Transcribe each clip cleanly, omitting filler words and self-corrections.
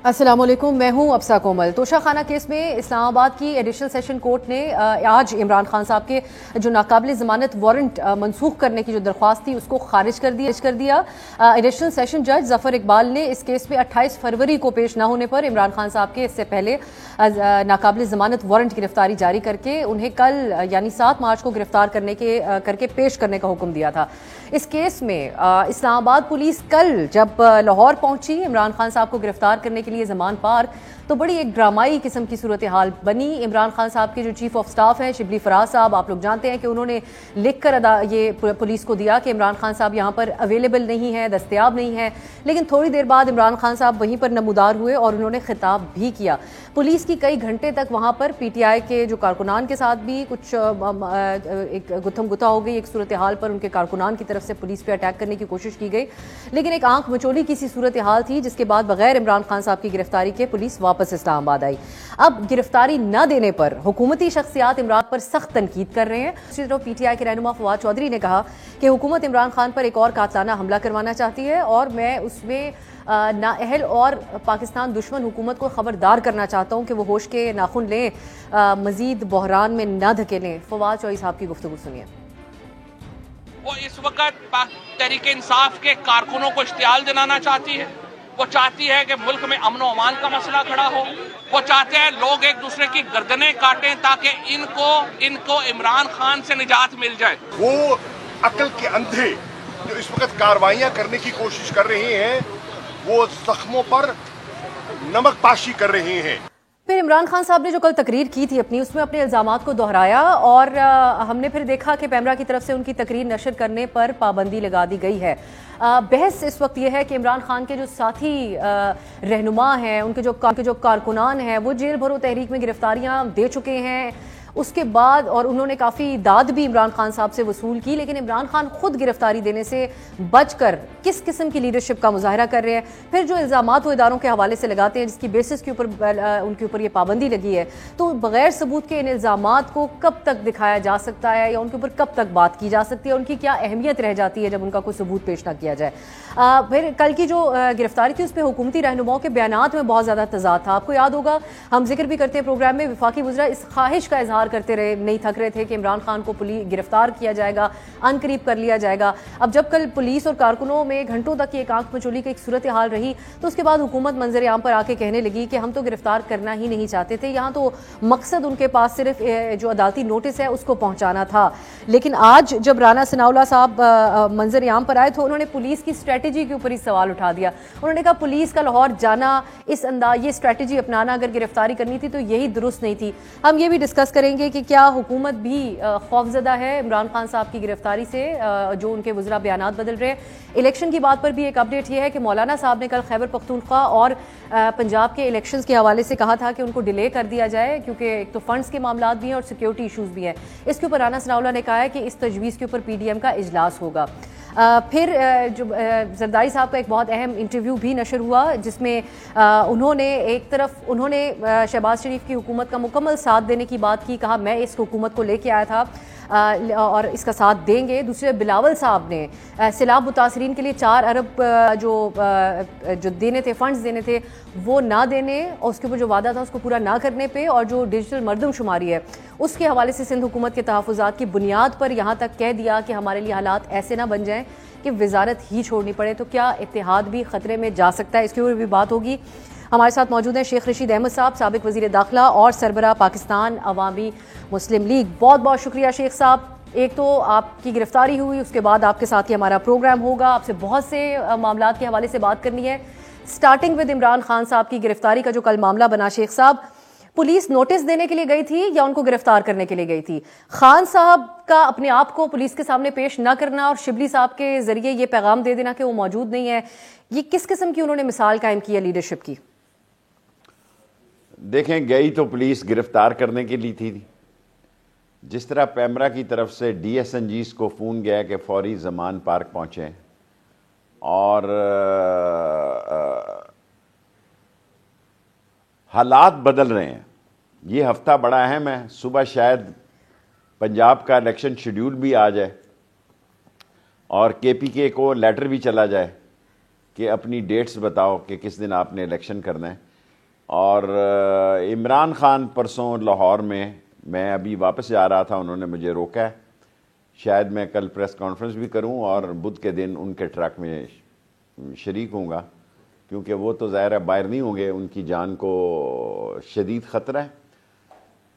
السلام علیکم، میں ہوں ابسا کومل۔ توشہ خانہ کیس میں اسلام آباد کی ایڈیشنل سیشن کورٹ نے آج عمران خان صاحب کے جو ناقابل ضمانت وارنٹ منسوخ کرنے کی جو درخواست تھی اس کو خارج کر دیا۔ ایڈیشنل سیشن جج ظفر اقبال نے اس کیس میں 28 فروری کو پیش نہ ہونے پر عمران خان صاحب کے اس سے پہلے ناقابل ضمانت وارنٹ گرفتاری جاری کر کے انہیں کل یعنی 7 مارچ کو گرفتار کر کے پیش کرنے کا حکم دیا تھا۔ اس کیس میں اسلام آباد پولیس کل جب لاہور پہنچی عمران خان صاحب کو گرفتار کرنے کے لیے زمان پارک، تو بڑی ایک ڈرامائی قسم کی صورتحال بنی۔ عمران خان صاحب کے جو چیف آف سٹاف ہیں شبلی فراز صاحب، آپ لوگ جانتے ہیں کہ انہوں نے لکھ کر یہ پولیس کو دیا کہ عمران خان صاحب یہاں پر اویلیبل نہیں ہیں، دستیاب نہیں ہیں، لیکن تھوڑی دیر بعد عمران خان صاحب وہیں پر نمودار ہوئے اور انہوں نے خطاب بھی کیا۔ پولیس کی کئی گھنٹے تک وہاں پر پی ٹی آئی کے جو کارکنان کے ساتھ بھی کچھ ایک گتھم گتھا ہو گئی، ایک صورتحال پر ان کے کارکنان کی طرف سے پولیس پہ اٹیک کرنے کی کوشش کی گئی، لیکن ایک آنکھ مچولی کی سی صورتحال تھی جس کے بعد بغیر عمران خان صاحب کی گرفتاری کے پولیس واپس اسلام آباد آئی۔ اب گرفتاری نہ دینے پر حکومتی شخصیات عمران پر سخت تنقید کر رہے ہیں۔ دوسری طرف پی ٹی آئی کے رہنما فواد چودھری نے کہا کہ حکومت عمران خان پر ایک اور قاتلانہ حملہ کروانا چاہتی ہے اور میں اس میں نااہل اور پاکستان دشمن حکومت کو خبردار کرنا چاہتا ہوں کہ وہ ہوش کے ناخن لیں، مزید بحران میں نہ دھکیلیں۔ فواد چودھری صاحب کی گفتگو سنیے۔ وہ اس وقت تحریک انصاف کے کارکنوں کو اشتعال دلانا چاہتی ہے، وہ چاہتی ہے کہ ملک میں امن و امان کا مسئلہ کھڑا ہو، وہ چاہتے ہیں لوگ ایک دوسرے کی گردنیں کاٹیں تاکہ ان کو عمران خان سے نجات مل جائے۔ وہ عقل کے اندھے جو اس وقت کاروائیاں کرنے کی کوشش کر رہے ہیں، وہ زخموں پر نمک پاشی کر رہے ہیں۔ پھر عمران خان صاحب نے جو کل تقریر کی تھی اپنی، اس میں اپنے الزامات کو دہرایا اور ہم نے پھر دیکھا کہ پیمرا کی طرف سے ان کی تقریر نشر کرنے پر پابندی لگا دی گئی ہے۔ بحث اس وقت یہ ہے کہ عمران خان کے جو ساتھی رہنما ہیں، ان کے جو کارکنان ہیں، وہ جیل بھرو تحریک میں گرفتاریاں دے چکے ہیں اس کے بعد، اور انہوں نے کافی داد بھی عمران خان صاحب سے وصول کی، لیکن عمران خان خود گرفتاری دینے سے بچ کر کس قسم کی لیڈرشپ کا مظاہرہ کر رہے ہیں۔ پھر جو الزامات وہ اداروں کے حوالے سے لگاتے ہیں جس کی بیسس کے اوپر ان کے اوپر یہ پابندی لگی ہے، تو بغیر ثبوت کے ان الزامات کو کب تک دکھایا جا سکتا ہے یا ان کے اوپر کب تک بات کی جا سکتی ہے، ان کی کیا اہمیت رہ جاتی ہے جب ان کا کوئی ثبوت پیش نہ کیا جائے۔ پھر کل کی جو گرفتاری تھی اس پہ حکومتی رہنماؤں کے بیانات میں بہت زیادہ تضاد تھا۔ آپ کو یاد ہوگا ہم ذکر بھی کرتے ہیں پروگرام میں، وفاقی وزراء اس خواہش کا اظہار کرتے رہے، نہیں تھک رہے تھے کہ عمران خان کو گرفتار کیا جائے گا، ان قریب کر لیا جائے گا۔ اب جب کل پولیس اور کارکنوں میں گھنٹوں تک ایک آنکھ مچولی کی ایک صورتحال رہی، تو اس کے بعد حکومت منظر عام پر آ کے کہنے لگی کہ ہم تو گرفتار کرنا ہی نہیں چاہتے تھے، یہاں تو مقصد ان کے پاس صرف جو عدالتی نوٹس ہے اس کو پہنچانا تھا۔ لیکن آج جب رانا ثناءاللہ صاحب منظر عام پر آئے تو انہوں نے پولیس کی اسٹریٹجی کے اوپر ہی سوال اٹھا دیا۔ انہوں نے کہا پولیس کا لاہور جانا، یہ اسٹریٹجی اپنانا اگر گرفتاری کرنی تھی تو یہی درست نہیں تھی۔ ہم یہ بھی ڈسکس کریں گے کہ کیا حکومت بھی خوفزدہ ہے عمران خان صاحب کی گرفتاری سے، جو ان کے وزراء بیانات بدل رہے ہیں۔ الیکشن کی بات پر بھی ایک اپڈیٹ یہ ہے کہ مولانا صاحب نے کل خیبر پختونخوا اور پنجاب کے الیکشنز کے حوالے سے کہا تھا کہ ان کو ڈیلے کر دیا جائے، کیونکہ ایک تو فنڈز کے معاملات بھی ہیں اور سیکیورٹی ایشوز بھی ہیں۔ اس کے اوپر رانا ثناءاللہ نے کہا ہے کہ اس تجویز کے اوپر پی ڈی ایم کا اجلاس ہوگا۔ پھر جو زرداری صاحب کا ایک بہت اہم انٹرویو بھی نشر ہوا جس میں انہوں نے ایک طرف شہباز شریف کی حکومت کا مکمل ساتھ دینے کی بات کی، کہا میں اس حکومت کو لے کے آیا تھا اور اس کا ساتھ دیں گے۔ دوسرے بلاول صاحب نے سیلاب متاثرین کے لیے 4 ارب جو دینے تھے، فنڈز دینے تھے، وہ نہ دینے اور اس کے اوپر جو وعدہ تھا اس کو پورا نہ کرنے پہ، اور جو ڈیجیٹل مردم شماری ہے اس کے حوالے سے سندھ حکومت کے تحفظات کی بنیاد پر یہاں تک کہہ دیا کہ ہمارے لیے حالات ایسے نہ بن جائیں کہ وزارت ہی چھوڑنی پڑے، تو کیا اتحاد بھی خطرے میں جا سکتا ہے، اس کے اوپر بھی بات ہوگی۔ ہمارے ساتھ موجود ہیں شیخ رشید احمد صاحب، سابق وزیر داخلہ اور سربراہ پاکستان عوامی مسلم لیگ۔ بہت بہت شکریہ شیخ صاحب۔ ایک تو آپ کی گرفتاری ہوئی، اس کے بعد آپ کے ساتھ ہی ہمارا پروگرام ہوگا، آپ سے بہت سے معاملات کے حوالے سے بات کرنی ہے۔ سٹارٹنگ ود عمران خان صاحب کی گرفتاری کا جو کل معاملہ بنا، شیخ صاحب پولیس نوٹس دینے کے لیے گئی تھی یا ان کو گرفتار کرنے کے لیے گئی تھی؟ خان صاحب کا اپنے آپ کو پولیس کے سامنے پیش نہ کرنا اور شبلی صاحب کے ذریعے یہ پیغام دے دینا کہ وہ موجود نہیں ہے، یہ کس قسم کی انہوں نے مثال قائم کی ہے لیڈرشپ کی؟ دیکھیں، گئی تو پولیس گرفتار کرنے کے لیے تھی۔ جس طرح پیمرا کی طرف سے ڈی ایس این جیز کو فون گیا کہ فوری زمان پارک پہنچیں، اور حالات بدل رہے ہیں۔ یہ ہفتہ بڑا اہم ہے، صبح شاید پنجاب کا الیکشن شیڈیول بھی آ جائے اور کے پی کے کو لیٹر بھی چلا جائے کہ اپنی ڈیٹس بتاؤ کہ کس دن آپ نے الیکشن کرنا ہے۔ اور عمران خان پرسوں لاہور میں ابھی واپس جا رہا تھا، انہوں نے مجھے روکا ہے، شاید میں کل پریس کانفرنس بھی کروں اور بدھ کے دن ان کے ٹرک میں شریک ہوں گا، کیونکہ وہ تو ظاہر ہے باہر نہیں ہوں گے، ان کی جان کو شدید خطرہ ہے،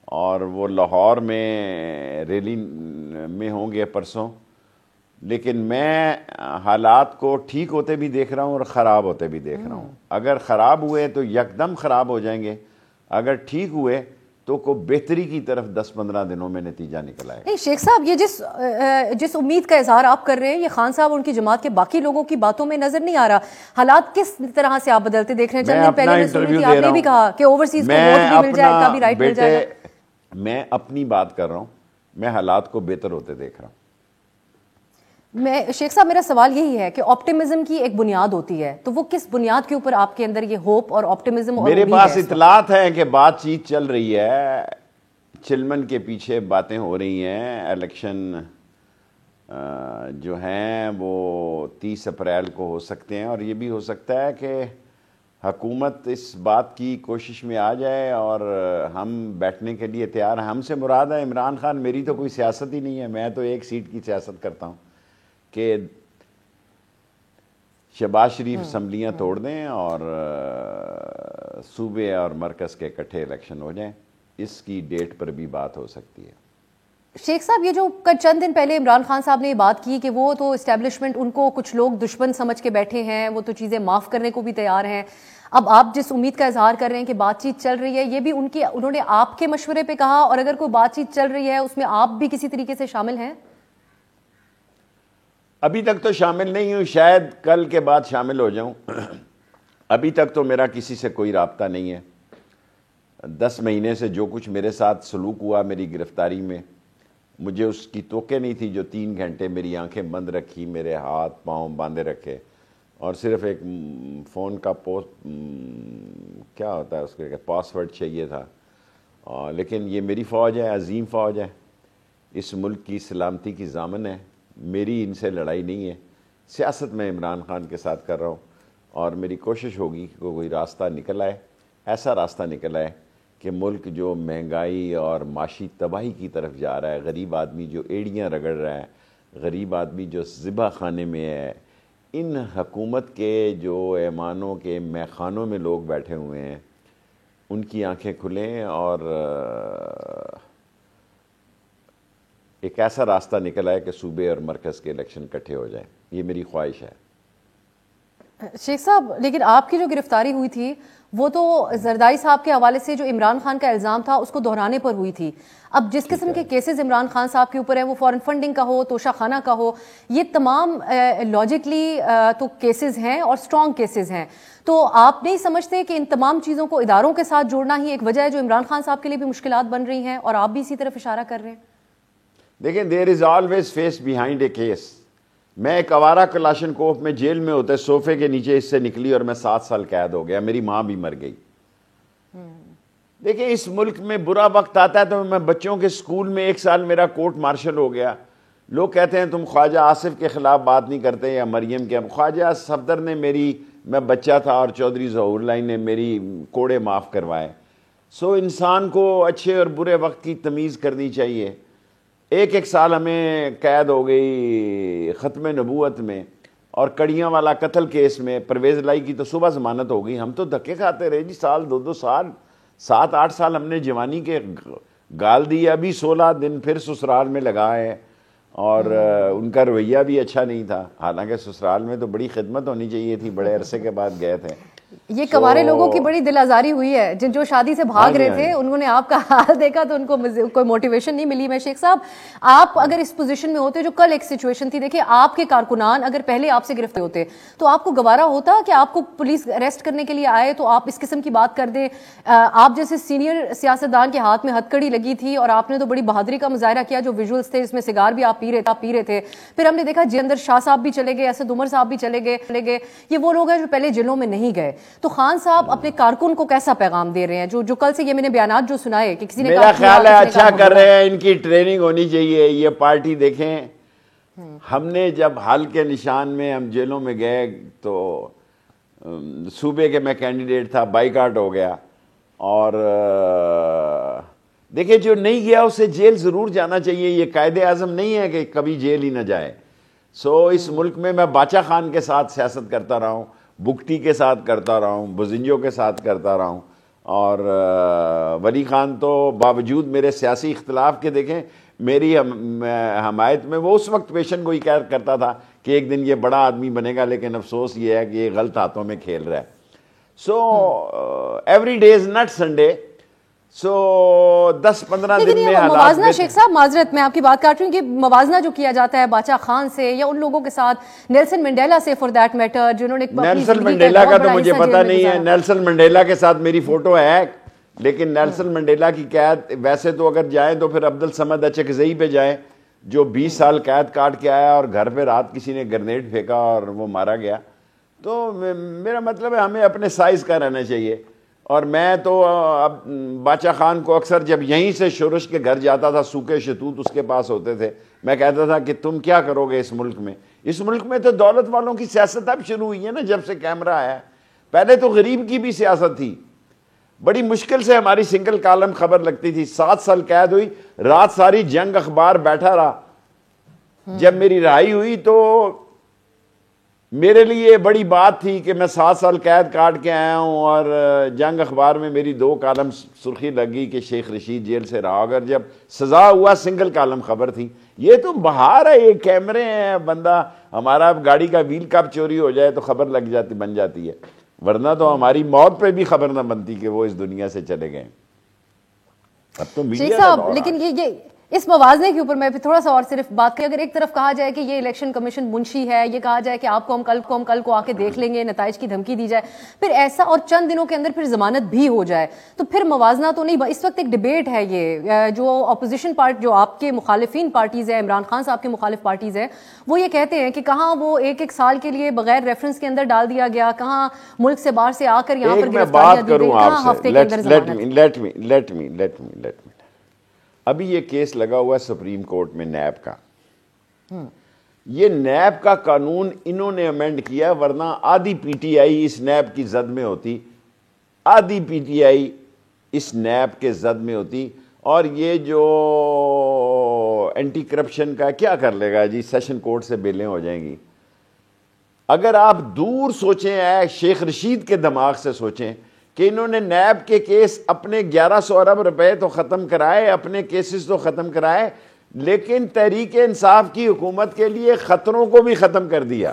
اور وہ لاہور میں ریلی میں ہوں گے پرسوں. لیکن میں حالات کو ٹھیک ہوتے بھی دیکھ رہا ہوں اور خراب ہوتے بھی دیکھ رہا ہوں. اگر خراب ہوئے تو یکدم خراب ہو جائیں گے، اگر ٹھیک ہوئے تو کو بہتری کی طرف 10-15 دنوں میں نتیجہ نکل آئے. نہیں شیخ صاحب، یہ جس امید کا اظہار آپ کر رہے ہیں، یہ خان صاحب اور ان کی جماعت کے باقی لوگوں کی باتوں میں نظر نہیں آ رہا. حالات کس طرح سے آپ بدلتے دیکھ رہے ہیں؟ چند دن پہلے میں سنی تھی آپ نے بھی کہا کہ اوورسیز کو ووٹ بھی مل جائے گا، بھی رائٹ مل جائے گا. میں اپنی بات کر رہا ہوں، میں حالات کو بہتر ہوتے دیکھ رہا ہوں. شیخ صاحب میرا سوال یہی ہے کہ آپٹیمزم کی ایک بنیاد ہوتی ہے، تو وہ کس بنیاد کے اوپر آپ کے اندر یہ ہوپ اور آپٹیمزم اور میرے پاس اطلاعات ہیں کہ بات چیت چل رہی ہے، چلمن کے پیچھے باتیں ہو رہی ہیں، الیکشن جو ہیں وہ 30 اپریل کو ہو سکتے ہیں، اور یہ بھی ہو سکتا ہے کہ حکومت اس بات کی کوشش میں آ جائے اور ہم بیٹھنے کے لیے تیار ہیں. ہم سے مراد ہے عمران خان. میری تو کوئی سیاست ہی نہیں ہے، میں تو ایک سیٹ کی سیاست کرتا ہوں کہ شہباز شریف اسمبلیاں توڑ دیں اور صوبے اور مرکز کے اکٹھے الیکشن ہو جائیں. اس کی ڈیٹ پر بھی بات ہو سکتی ہے. شیخ صاحب یہ جو چند دن پہلے عمران خان صاحب نے یہ بات کی کہ وہ تو اسٹیبلشمنٹ ان کو کچھ لوگ دشمن سمجھ کے بیٹھے ہیں، وہ تو چیزیں معاف کرنے کو بھی تیار ہیں. اب آپ جس امید کا اظہار کر رہے ہیں کہ بات چیت چل رہی ہے، یہ بھی انہوں نے آپ کے مشورے پہ کہا، اور اگر کوئی بات چیت چل رہی ہے اس میں آپ بھی کسی طریقے سے شامل ہیں؟ ابھی تک تو شامل نہیں ہوں، شاید کل کے بعد شامل ہو جاؤں. ابھی تک تو میرا کسی سے کوئی رابطہ نہیں ہے. 10 مہینے سے جو کچھ میرے ساتھ سلوک ہوا میری گرفتاری میں، مجھے اس کی توقع نہیں تھی. جو 3 گھنٹے میری آنکھیں بند رکھی، میرے ہاتھ پاؤں باندھے رکھے، اور صرف ایک فون کا کیا ہوتا ہے اس کے پاسورڈ چاہیے تھا. لیکن یہ میری فوج ہے، عظیم فوج ہے، اس ملک کی سلامتی کی ضامن ہے. میری ان سے لڑائی نہیں ہے. سیاست میں عمران خان کے ساتھ کر رہا ہوں، اور میری کوشش ہوگی کہ کوئی راستہ نکل آئے، ایسا راستہ نکل آئے کہ ملک جو مہنگائی اور معاشی تباہی کی طرف جا رہا ہے، غریب آدمی جو ایڑیاں رگڑ رہا ہے، غریب آدمی جو ذبح خانے میں ہے، ان حکومت کے جو ایوانوں کے میخانوں میں لوگ بیٹھے ہوئے ہیں، ان کی آنکھیں کھلیں اور ایک ایسا راستہ نکل آئے کہ صوبے اور مرکز کے الیکشن اکٹھے ہو جائیں. یہ میری خواہش ہے. شیخ صاحب لیکن آپ کی جو گرفتاری ہوئی تھی وہ تو زرداری صاحب کے حوالے سے جو عمران خان کا الزام تھا اس کو دہرانے پر ہوئی تھی. اب جس قسم کے کیسز عمران خان صاحب کے اوپر ہیں، وہ فورن فنڈنگ کا ہو، توشہ خانہ کا ہو، یہ تمام لاجکلی تو کیسز ہیں اور سٹرونگ کیسز ہیں. تو آپ نہیں سمجھتے کہ ان تمام چیزوں کو اداروں کے ساتھ جوڑنا ہی ایک وجہ ہے جو عمران خان صاحب کے لیے بھی مشکلات بن رہی ہیں، اور آپ بھی اسی طرف اشارہ کر رہے ہیں؟ دیکھیں، there is always face behind a case. میں ایک آوارہ کلاشن کوف میں جیل میں ہوتے صوفے کے نیچے اس سے نکلی اور میں 7 سال قید ہو گیا. میری ماں بھی مر گئی. دیکھیں، اس ملک میں برا وقت آتا ہے تو میں بچوں کے سکول میں 1 سال میرا کورٹ مارشل ہو گیا. لوگ کہتے ہیں تم خواجہ آصف کے خلاف بات نہیں کرتے یا مریم کے. خواجہ صفدر نے میں بچہ تھا اور چودھری ظہور لائی نے میری کوڑے معاف کروائے. سو انسان کو اچھے اور برے وقت کی تمیز کرنی چاہیے. 1 سال ہمیں قید ہو گئی ختم نبوت میں، اور کڑیاں والا قتل کیس میں پرویز لائی کی تو صبح ضمانت ہو گئی. ہم تو دھکے کھاتے رہے جی، سال 2 سال 7-8 سال ہم نے جوانی کے گال دی. ابھی 16 دن پھر سسرال میں لگائے، اور ان کا رویہ بھی اچھا نہیں تھا. حالانکہ سسرال میں تو بڑی خدمت ہونی چاہیے تھی، بڑے عرصے کے بعد گئے تھے. یہ کنوارے لوگوں کی بڑی دل آزاری ہوئی ہے، جو شادی سے بھاگ رہے تھے انہوں نے آپ کا حال دیکھا تو ان کو کوئی موٹیویشن نہیں ملی. میں شیخ صاحب آپ اگر اس پوزیشن میں ہوتے، جو کل ایک سچویشن تھی، دیکھیں آپ کے کارکنان اگر پہلے آپ سے گرفتار ہوتے تو آپ کو گوارا ہوتا کہ آپ کو پولیس اریسٹ کرنے کے لیے آئے تو آپ اس قسم کی بات کر دیں؟ آپ جیسے سینئر سیاستدان کے ہاتھ میں ہتھ کڑی لگی تھی اور آپ نے تو بڑی بہادری کا مظاہرہ کیا. جو ویژولز تھے جس میں سگار بھی آپ پی رہے تھے. پھر ہم نے دیکھا جیندر شاہ صاحب بھی چلے گئے، اسد عمر صاحب بھی چلے گئے. یہ وہ لوگ ہیں جو پہلے جیلوں میں نہیں گئے. تو خان صاحب اپنے کارکن کو کیسا پیغام دے رہے ہیں جو کل سے یہ میں نے بیانات جو سنائے کہ کسی نے میرا خیال ہے اچھا کر رہے ہیں، ان کی ٹریننگ ہونی چاہیے. یہ پارٹی دیکھیں، ہم نے جب حل کے نشان میں ہم جیلوں میں گئے تو صوبے کے میں کینڈیڈیٹ تھا، بائیکاٹ ہو گیا. اور دیکھیں جو نہیں گیا اسے جیل ضرور جانا چاہیے، یہ قائد اعظم نہیں ہے کہ کبھی جیل ہی نہ جائے. سو اس ملک میں باچا خان کے ساتھ سیاست کرتا رہا ہوں، بگٹی کے ساتھ کرتا رہا ہوں، بزنجو کے ساتھ کرتا رہا ہوں، اور ولی خان تو باوجود میرے سیاسی اختلاف کے دیکھیں میری حمایت میں وہ اس وقت پیشن گوئی کرتا تھا کہ ایک دن یہ بڑا آدمی بنے گا، لیکن افسوس یہ ہے کہ یہ غلط ہاتھوں میں کھیل رہا ہے. So every day is not Sunday. So 10-15 دن میں موازنہ شیخ صاحب، معذرت میں آپ کی بات کاٹ رہی ہوں، کہ موازنہ جو کیا جاتا ہے باچا خان سے یا ان لوگوں کے ساتھ، نیلسن منڈیلا سے فار دیٹ میٹر، جنہوں نے نیلسن منڈیلا کا تو مجھے پتہ نہیں ہے. نیلسن منڈیلا کے ساتھ میری فوٹو ہے، لیکن نیلسن منڈیلا کی قید ویسے تو اگر جائیں تو پھر عبدالصمد اچکزئی پہ جائیں جو 20 سال قید کاٹ کے آیا اور گھر پہ رات کسی نے گرنیڈ پھینکا اور وہ مارا گیا. تو میرا مطلب ہے ہمیں اپنے سائز کا رہنا چاہیے. اور میں تو اب باچا خان کو اکثر جب یہیں سے شورش کے گھر جاتا تھا، سوکھے شتوت اس کے پاس ہوتے تھے، میں کہتا تھا کہ تم کیا کرو گے اس ملک میں. اس ملک میں تو دولت والوں کی سیاست اب شروع ہوئی ہے نا، جب سے کیمرہ آیا. پہلے تو غریب کی بھی سیاست تھی. بڑی مشکل سے ہماری سنگل کالم خبر لگتی تھی. 7 سال قید ہوئی، رات ساری جنگ اخبار بیٹھا رہا. جب میری رہائی ہوئی تو میرے لیے بڑی بات تھی کہ میں 7 سال قید کاٹ کے آیا ہوں، اور جنگ اخبار میں میری 2 کالم سرخی لگی کہ شیخ رشید جیل سے رہا. اگر جب سزا ہوا سنگل کالم خبر تھی. یہ تو بہار ہے، یہ کیمرے ہیں. بندہ ہمارا گاڑی کا ویل کپ چوری ہو جائے تو خبر بن جاتی ہے، ورنہ تو ہماری موت پہ بھی خبر نہ بنتی کہ وہ اس دنیا سے چلے گئے. اب تو میڈیا صاحب، لیکن یہ اس موازنے کے اوپر میں تھوڑا سا اور صرف بات کریں. اگر ایک طرف کہا جائے کہ یہ الیکشن کمیشن منشی ہے، یہ کہا جائے کہ آپ کو ہم کل کو آ کے دیکھ لیں گے، نتائج کی دھمکی دی جائے، پھر ایسا اور چند دنوں کے اندر پھر ضمانت بھی ہو جائے، تو پھر موازنہ تو نہیں. اس وقت ایک ڈیبیٹ ہے، یہ جو اپوزیشن پارٹی، جو آپ کے مخالفین پارٹیز ہیں، عمران خان صاحب کے مخالف پارٹیز ہیں، وہ یہ کہتے ہیں کہ کہاں وہ ایک سال کے لیے بغیر ریفرنس کے اندر ڈال دیا گیا، کہاں ملک سے باہر سے آ کر یہاں پر گرفتاریاں دی گئی، کہاں ہفتے کے اندر ضمانت. ابھی یہ کیس لگا ہوا ہے سپریم کورٹ میں نیب کا. یہ نیب کا قانون انہوں نے امینڈ کیا، ورنہ آدھی P T I us NAB کی زد میں ہوتی، آدھی P T I us NAB کے زد میں ہوتی. اور یہ جو اینٹی کرپشن کا کیا کر لے گا جی، سیشن کورٹ سے بیلیں ہو جائیں گی. اگر آپ دور سوچیں، شیخ رشید کے دماغ سے سوچیں کہ انہوں نے نیب کے کیس اپنے 1100 ارب روپے تو ختم کرائے، اپنے کیسز تو ختم کرائے، لیکن تحریک انصاف کی حکومت کے لیے خطروں کو بھی ختم کر دیا.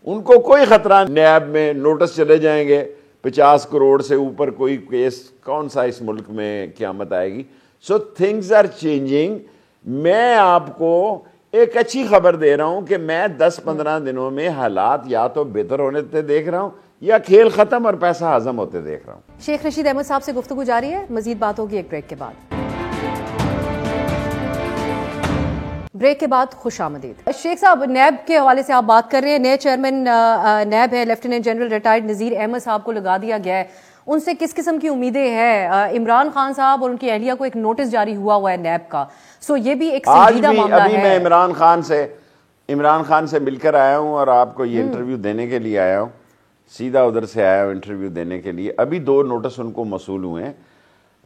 ان کو کوئی خطرہ نیب میں نوٹس چلے جائیں گے 50 کروڑ سے اوپر کوئی کیس، کون سا اس ملک میں قیامت آئے گی. So things are changing. میں آپ کو ایک اچھی خبر دے رہا ہوں کہ میں 10-15 دنوں میں حالات یا تو بہتر ہونے سے دیکھ رہا ہوں یا کھیل ختم اور پیسہ ہضم ہوتے دیکھ رہا ہوں. شیخ رشید احمد صاحب سے گفتگو جاری ہے، مزید بات ہوگی ایک بریک کے بعد. بریک کے بعد خوش آمدید. شیخ صاحب، نیب کے حوالے سے آپ بات کر رہے ہیں. نئے چیئرمین نیب ہے lieutenant general retired Nazir Ahmed صاحب کو لگا دیا گیا ہے. ان سے کس قسم کی امیدیں ہیں؟ عمران خان صاحب اور ان کی اہلیہ کو ایک نوٹس جاری ہوا ہے نیب کا، سو یہ بھی ایک سنجیدہ معاملہ ہے. ابھی میں عمران خان سے مل کر آیا ہوں اور آپ کو یہ انٹرویو دینے کے لیے آیا ہوں. سیدھا ادھر سے آیا ہوں انٹرویو دینے کے لیے. ابھی 2 نوٹس ان کو موصول ہوئے ہیں.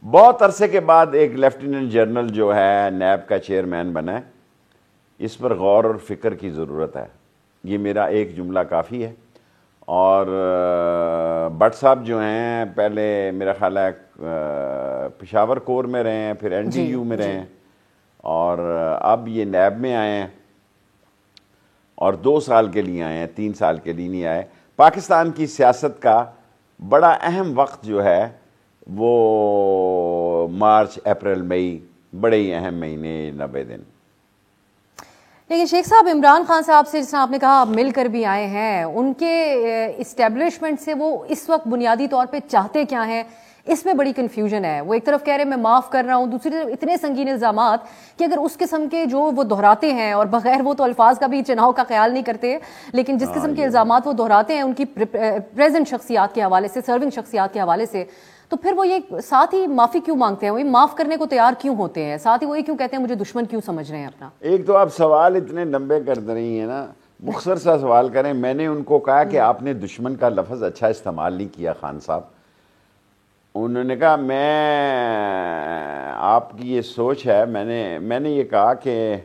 بہت عرصے کے بعد ایک لیفٹیننٹ جنرل جو ہے نیب کا چیئرمین بنا ہے. اس پر غور اور فکر کی ضرورت ہے. یہ میرا ایک جملہ کافی ہے. اور بٹ صاحب جو ہیں پہلے میرا خیال ہے پشاور کور میں رہے ہیں، پھر این ڈی یو میں رہے ہیں، اور اب یہ نیب میں آئے ہیں اور 2 سال کے لیے آئے ہیں، 3 سال کے لیے نہیں آئے. پاکستان کی سیاست کا بڑا اہم وقت جو ہے وہ مارچ، اپریل، مئی، بڑے ہی اہم مہینے، 90 دن. لیکن شیخ صاحب، عمران خان صاحب سے جس آپ نے کہا آپ مل کر بھی آئے ہیں، ان کے اسٹیبلشمنٹ سے وہ اس وقت بنیادی طور پہ چاہتے کیا ہیں؟ اس میں بڑی کنفیوژن ہے. وہ ایک طرف کہہ رہے ہیں میں معاف کر رہا ہوں، دوسری طرف اتنے سنگین الزامات کہ اگر اس قسم کے جو وہ دہراتے ہیں، اور بغیر وہ تو الفاظ کا بھی چناؤ کا خیال نہیں کرتے، لیکن جس قسم کے الزامات وہ دہراتے ہیں ان کی پریزنٹ شخصیات کے حوالے سے، سرونگ شخصیات کے حوالے سے، تو پھر وہ یہ ساتھ ہی معافی کیوں مانگتے ہیں؟ وہ معاف کرنے کو تیار کیوں ہوتے ہیں؟ ساتھ ہی وہ یہ کیوں کہتے ہیں مجھے دشمن کیوں سمجھ رہے ہیں اپنا؟ ایک تو آپ سوال اتنے لمبے کر رہی ہیں نا، مختصر سا سوال کریں. میں نے ان کو کہا کہ آپ نے دشمن کا لفظ اچھا استعمال نہیں کیا خان صاحب. انہوں نے کہا آپ کی یہ سوچ ہے. میں نے یہ کہا کہ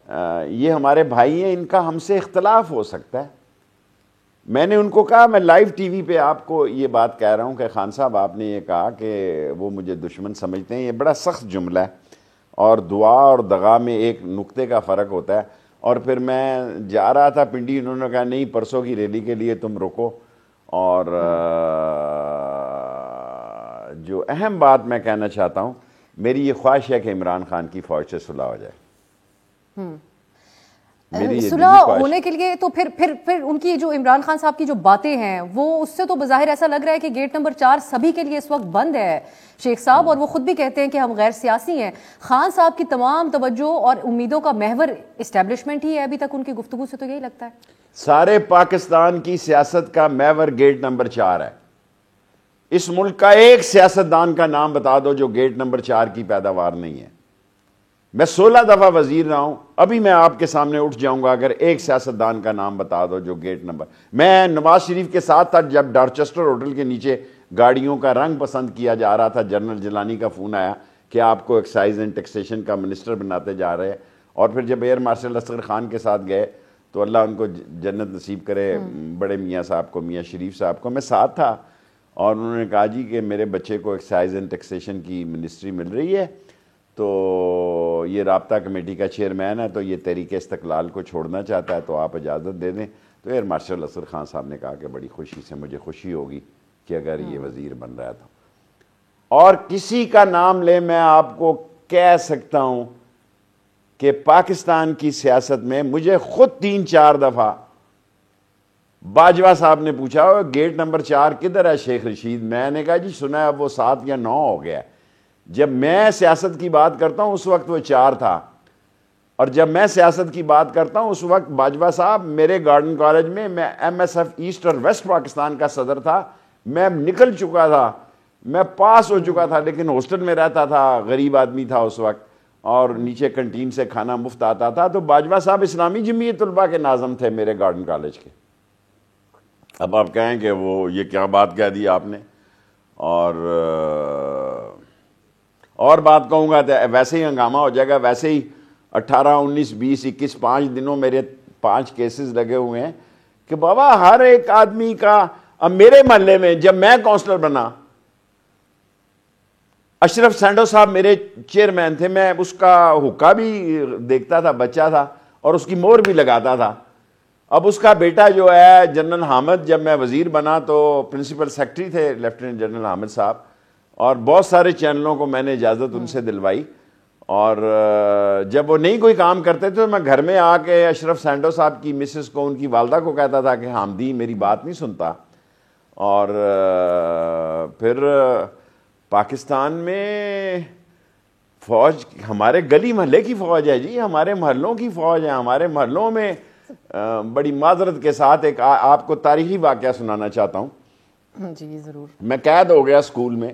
یہ ہمارے بھائی ہیں, ان کا ہم سے اختلاف ہو سکتا ہے. میں نے ان کو کہا, میں لائیو ٹی وی پہ آپ کو یہ بات کہہ رہا ہوں کہ خان صاحب آپ نے یہ کہا کہ وہ مجھے دشمن سمجھتے ہیں, یہ بڑا سخت جملہ ہے, اور دعا اور دغا میں ایک نقطے کا فرق ہوتا ہے. اور پھر میں جا رہا تھا پنڈی, انہوں نے کہا نہیں پرسوں کی ریلی کے لیے تم رکو, اور جو اہم بات میں کہنا چاہتا ہوں, میری یہ خواہش ہے کہ عمران خان کی فوج سے صلح ہو جائے. صلح ہونے کے لیے تو پھر ان کی جو عمران خان صاحب کی جو باتیں ہیں وہ اس سے تو بظاہر ایسا لگ رہا ہے کہ گیٹ نمبر 4 سبھی کے لیے اس وقت بند ہے شیخ صاحب, اور وہ خود بھی کہتے ہیں کہ ہم غیر سیاسی ہیں. خان صاحب کی تمام توجہ اور امیدوں کا محور اسٹیبلشمنٹ ہی ہے ابھی تک, ان کی گفتگو سے تو یہی لگتا ہے. سارے پاکستان کی سیاست کا محور گیٹ نمبر 4 ہے. اس ملک کا ایک سیاستدان کا نام بتا دو جو گیٹ نمبر 4 کی پیداوار نہیں ہے. میں 16 دفعہ وزیر رہا ہوں, ابھی میں آپ کے سامنے اٹھ جاؤں گا اگر ایک سیاستدان کا نام بتا دو جو گیٹ نمبر. میں نواز شریف کے ساتھ تھا جب ڈارچسٹر ہوٹل کے نیچے گاڑیوں کا رنگ پسند کیا جا رہا تھا. جنرل جیلانی کا فون آیا کہ آپ کو ایکسائز اینڈ ٹیکسیشن کا منسٹر بناتے جا رہے ہیں. اور پھر جب ایئر مارشل اصغر خان کے ساتھ گئے تو اللہ ان کو جنت نصیب کرے, بڑے میاں صاحب کو, میاں شریف صاحب کو, میں ساتھ تھا, اور انہوں نے کہا جی کہ میرے بچے کو ایکسائز اینڈ ٹیکسیشن کی منسٹری مل رہی ہے, تو یہ رابطہ کمیٹی کا چیئرمین ہے, تو یہ تحریک استقلال کو چھوڑنا چاہتا ہے, تو آپ اجازت دے دیں. تو ایئر مارشل اصغر خان صاحب نے کہا کہ بڑی خوشی سے, مجھے خوشی ہوگی کہ اگر یہ وزیر بن رہا تھا. اور کسی کا نام لے, میں آپ کو کہہ سکتا ہوں کہ پاکستان کی سیاست میں مجھے خود 3-4 دفعہ باجوہ صاحب نے پوچھا گیٹ نمبر 4 کدھر ہے شیخ رشید. میں نے کہا جی سنا ہے اب وہ 7 یا 9 ہو گیا. جب میں سیاست کی بات کرتا ہوں اس وقت وہ 4 تھا, اور جب میں سیاست کی بات کرتا ہوں اس وقت باجوہ صاحب میرے گارڈن کالج میں ایم ایس ایف ایسٹ اور ویسٹ پاکستان کا صدر تھا. میں نکل چکا تھا, میں پاس ہو چکا تھا, لیکن ہاسٹل میں رہتا تھا, غریب آدمی تھا اس وقت, اور نیچے کنٹین سے کھانا مفت آتا تھا. تو باجوہ صاحب اسلامی جمعیت طلباء کے ناظم تھے میرے گارڈن کالج کے. اب آپ کہیں کہ وہ یہ کیا بات کہہ دی آپ نے, اور بات کہوں گا تو ویسے ہی ہنگامہ ہو جائے گا. ویسے ہی 18, 19, 20, 21 5 دنوں میرے 5 کیسز لگے ہوئے ہیں کہ بابا ہر ایک آدمی کا. اب میرے محلے میں جب میں کونسلر بنا, اشرف سینڈو صاحب میرے چیئرمین تھے, میں اس کا حقہ بھی دیکھتا تھا, بچہ تھا, اور اس کی مہر بھی لگاتا تھا. اب اس کا بیٹا جو ہے جنرل حامد, جب میں وزیر بنا تو پرنسپل سیکرٹری تھے لیفٹیننٹ جنرل حامد صاحب, اور بہت سارے چینلوں کو میں نے اجازت ان سے دلوائی. اور جب وہ نہیں کوئی کام کرتے تھے تو میں گھر میں آ کے اشرف سینڈو صاحب کی مسز کو, ان کی والدہ کو کہتا تھا کہ حامدی میری بات نہیں سنتا. اور پھر پاکستان میں فوج ہمارے گلی محلے کی فوج ہے جی, ہمارے محلوں کی فوج ہے. ہمارے محلوں میں بڑی معذرت کے ساتھ ایک آپ کو تاریخی واقعہ سنانا چاہتا ہوں. جی ضرور. میں قید ہو گیا اسکول میں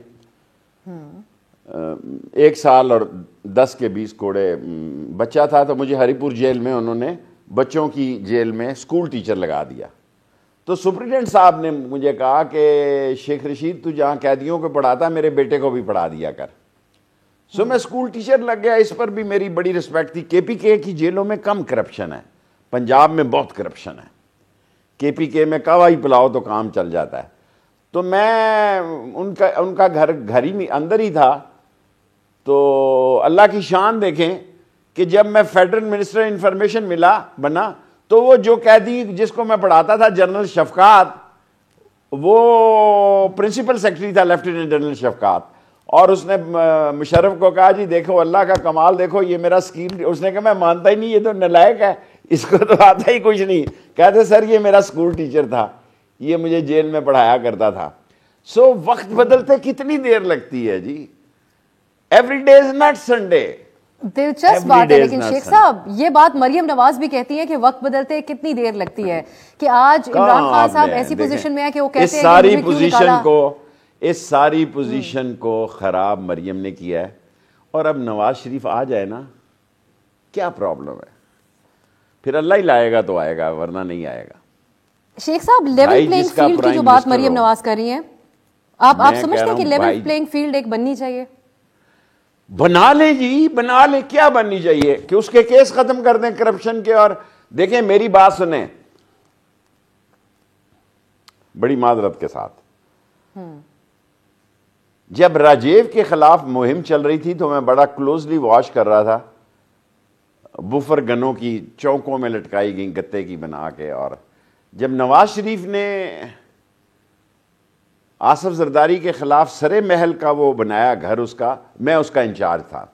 1 سال اور 10 کے 20 کوڑے بچہ تھا, تو مجھے ہری پور جیل میں انہوں نے بچوں کی جیل میں اسکول ٹیچر لگا دیا. تو سپرنٹینڈنٹ صاحب نے مجھے کہا کہ شیخ رشید تو جہاں قیدیوں کو پڑھاتا میرے بیٹے کو بھی پڑھا دیا کر. سو میں اسکول ٹیچر لگ گیا. اس پر بھی میری بڑی رسپیکٹ تھی. KPK کی جیلوں میں کم کرپشن ہے, پنجاب میں بہت کرپشن ہے. KPK میں کوائی پلاؤ تو کام چل جاتا ہے. تو میں ان کا گھر ہی اندر ہی تھا. تو اللہ کی شان دیکھیں کہ جب میں فیڈرل منسٹر انفارمیشن بنا تو وہ جو قیدی جس کو میں پڑھاتا تھا جنرل شفقات, وہ پرنسپل سیکرٹری تھا لیفٹیننٹ جنرل شفقات. اور اس نے مشرف کو کہا جی دیکھو اللہ کا کمال دیکھو, یہ میرا اسکول. اس نے کہا میں مانتا ہی نہیں, یہ تو نالائق ہے, اس کو تو آتا ہی کچھ نہیں. کہتے سر یہ میرا اسکول ٹیچر تھا, یہ مجھے جیل میں پڑھایا کرتا تھا. سو وقت بدلتے کتنی دیر لگتی ہے جی. Every day is not Sunday. دلچسپ بات ہے, لیکن شیخ صاحب یہ بات مریم نواز بھی کہتی ہے کہ وقت بدلتے کتنی دیر لگتی ہے, کہ آج عمران خان صاحب ایسی پوزیشن میں ہے کہ وہ کہتے ہیں اس ساری پوزیشن کو خراب مریم نے کیا ہے. اور اب نواز شریف آ جائے نا, کیا پرابلم ہے, پھر اللہ ہی لائے گا تو آئے گا, ورنہ نہیں آئے گا. شیخ صاحب لیول پلینگ فیلڈ کی جو بات مریم نواز کر رہی ہیں, آپ سمجھتے ہیں کہ لیول پلینگ فیلڈ ایک بننی چاہیے؟ بنا لیں جی، بنا لیں. کیا بننی چاہیے کہ اس کے کیس ختم کر دیں کرپشن کے. اور دیکھیں میری بات سنیں بڑی معذرت کے ساتھ، جب راجیو کے خلاف مہم چل رہی تھی تو میں بڑا کلوزلی واچ کر رہا تھا. بفر گنوں کی چوکوں میں لٹکائی گئی گتے کی بنا کے. اور جب نواز شریف نے آصف زرداری کے خلاف سرے محل کا وہ بنایا گھر، اس کا میں اس کا انچارج تھا.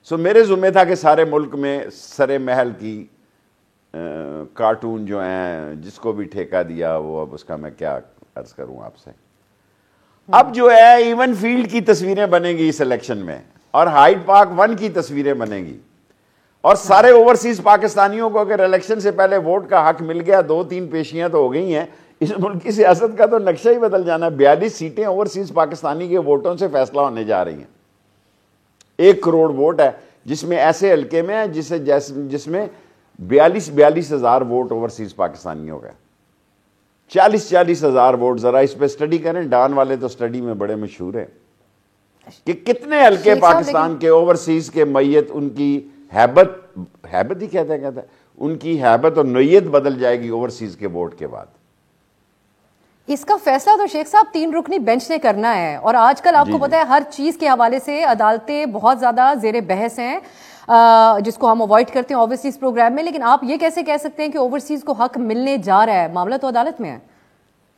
سو میرے ذمہ تھا کہ سارے ملک میں سرے محل کی کارٹون جو ہیں جس کو بھی ٹھیکہ دیا وہ، اب اس کا میں کیا عرض کروں آپ سے. اب جو ہے ایون فیلڈ کی تصویریں بنیں گی اس الیکشن میں، اور ہائیڈ پارک 1 کی تصویریں بنیں گی. اور سارے اوورسیز پاکستانیوں کو اگر الیکشن سے پہلے ووٹ کا حق مل گیا، 2-3 پیشیاں تو ہو گئی ہیں، اس ملک کی سیاست کا تو نقشہ ہی بدل جانا. 42 سیٹیں اوورسیز پاکستانی کے ووٹوں سے فیصلہ ہونے جا رہی ہیں. 1 کروڑ ووٹ ہے جس میں ایسے حلقے میں ہے جس میں 42 ہزار ووٹ اوورسیز پاکستانیوں کا. 40 ہزار ووٹ. ذرا اس پہ سٹڈی کریں، ڈان والے تو سٹڈی میں بڑے مشہور ہیں کہ کتنے حلقے پاکستان کے اوورسیز کے میت، ان کی ہیبت ہی کہتے ہیں ان کی ہیبت اور نوعیت بدل جائے گی اوورسیز کے ووٹ کے بعد. اس کا فیصلہ تو شیخ صاحب 3 رکنی بینچ نے کرنا ہے. اور آج کل آپ کو پتا ہے ہر چیز کے حوالے سے عدالتیں بہت زیادہ زیر بحث ہیں، جس کو ہم اوائڈ کرتے ہیں اوورسیز پروگرام میں. لیکن آپ یہ کیسے کہہ سکتے ہیں کہ اوورسیز کو حق ملنے جا رہا ہے؟ معاملہ تو عدالت میں ہے.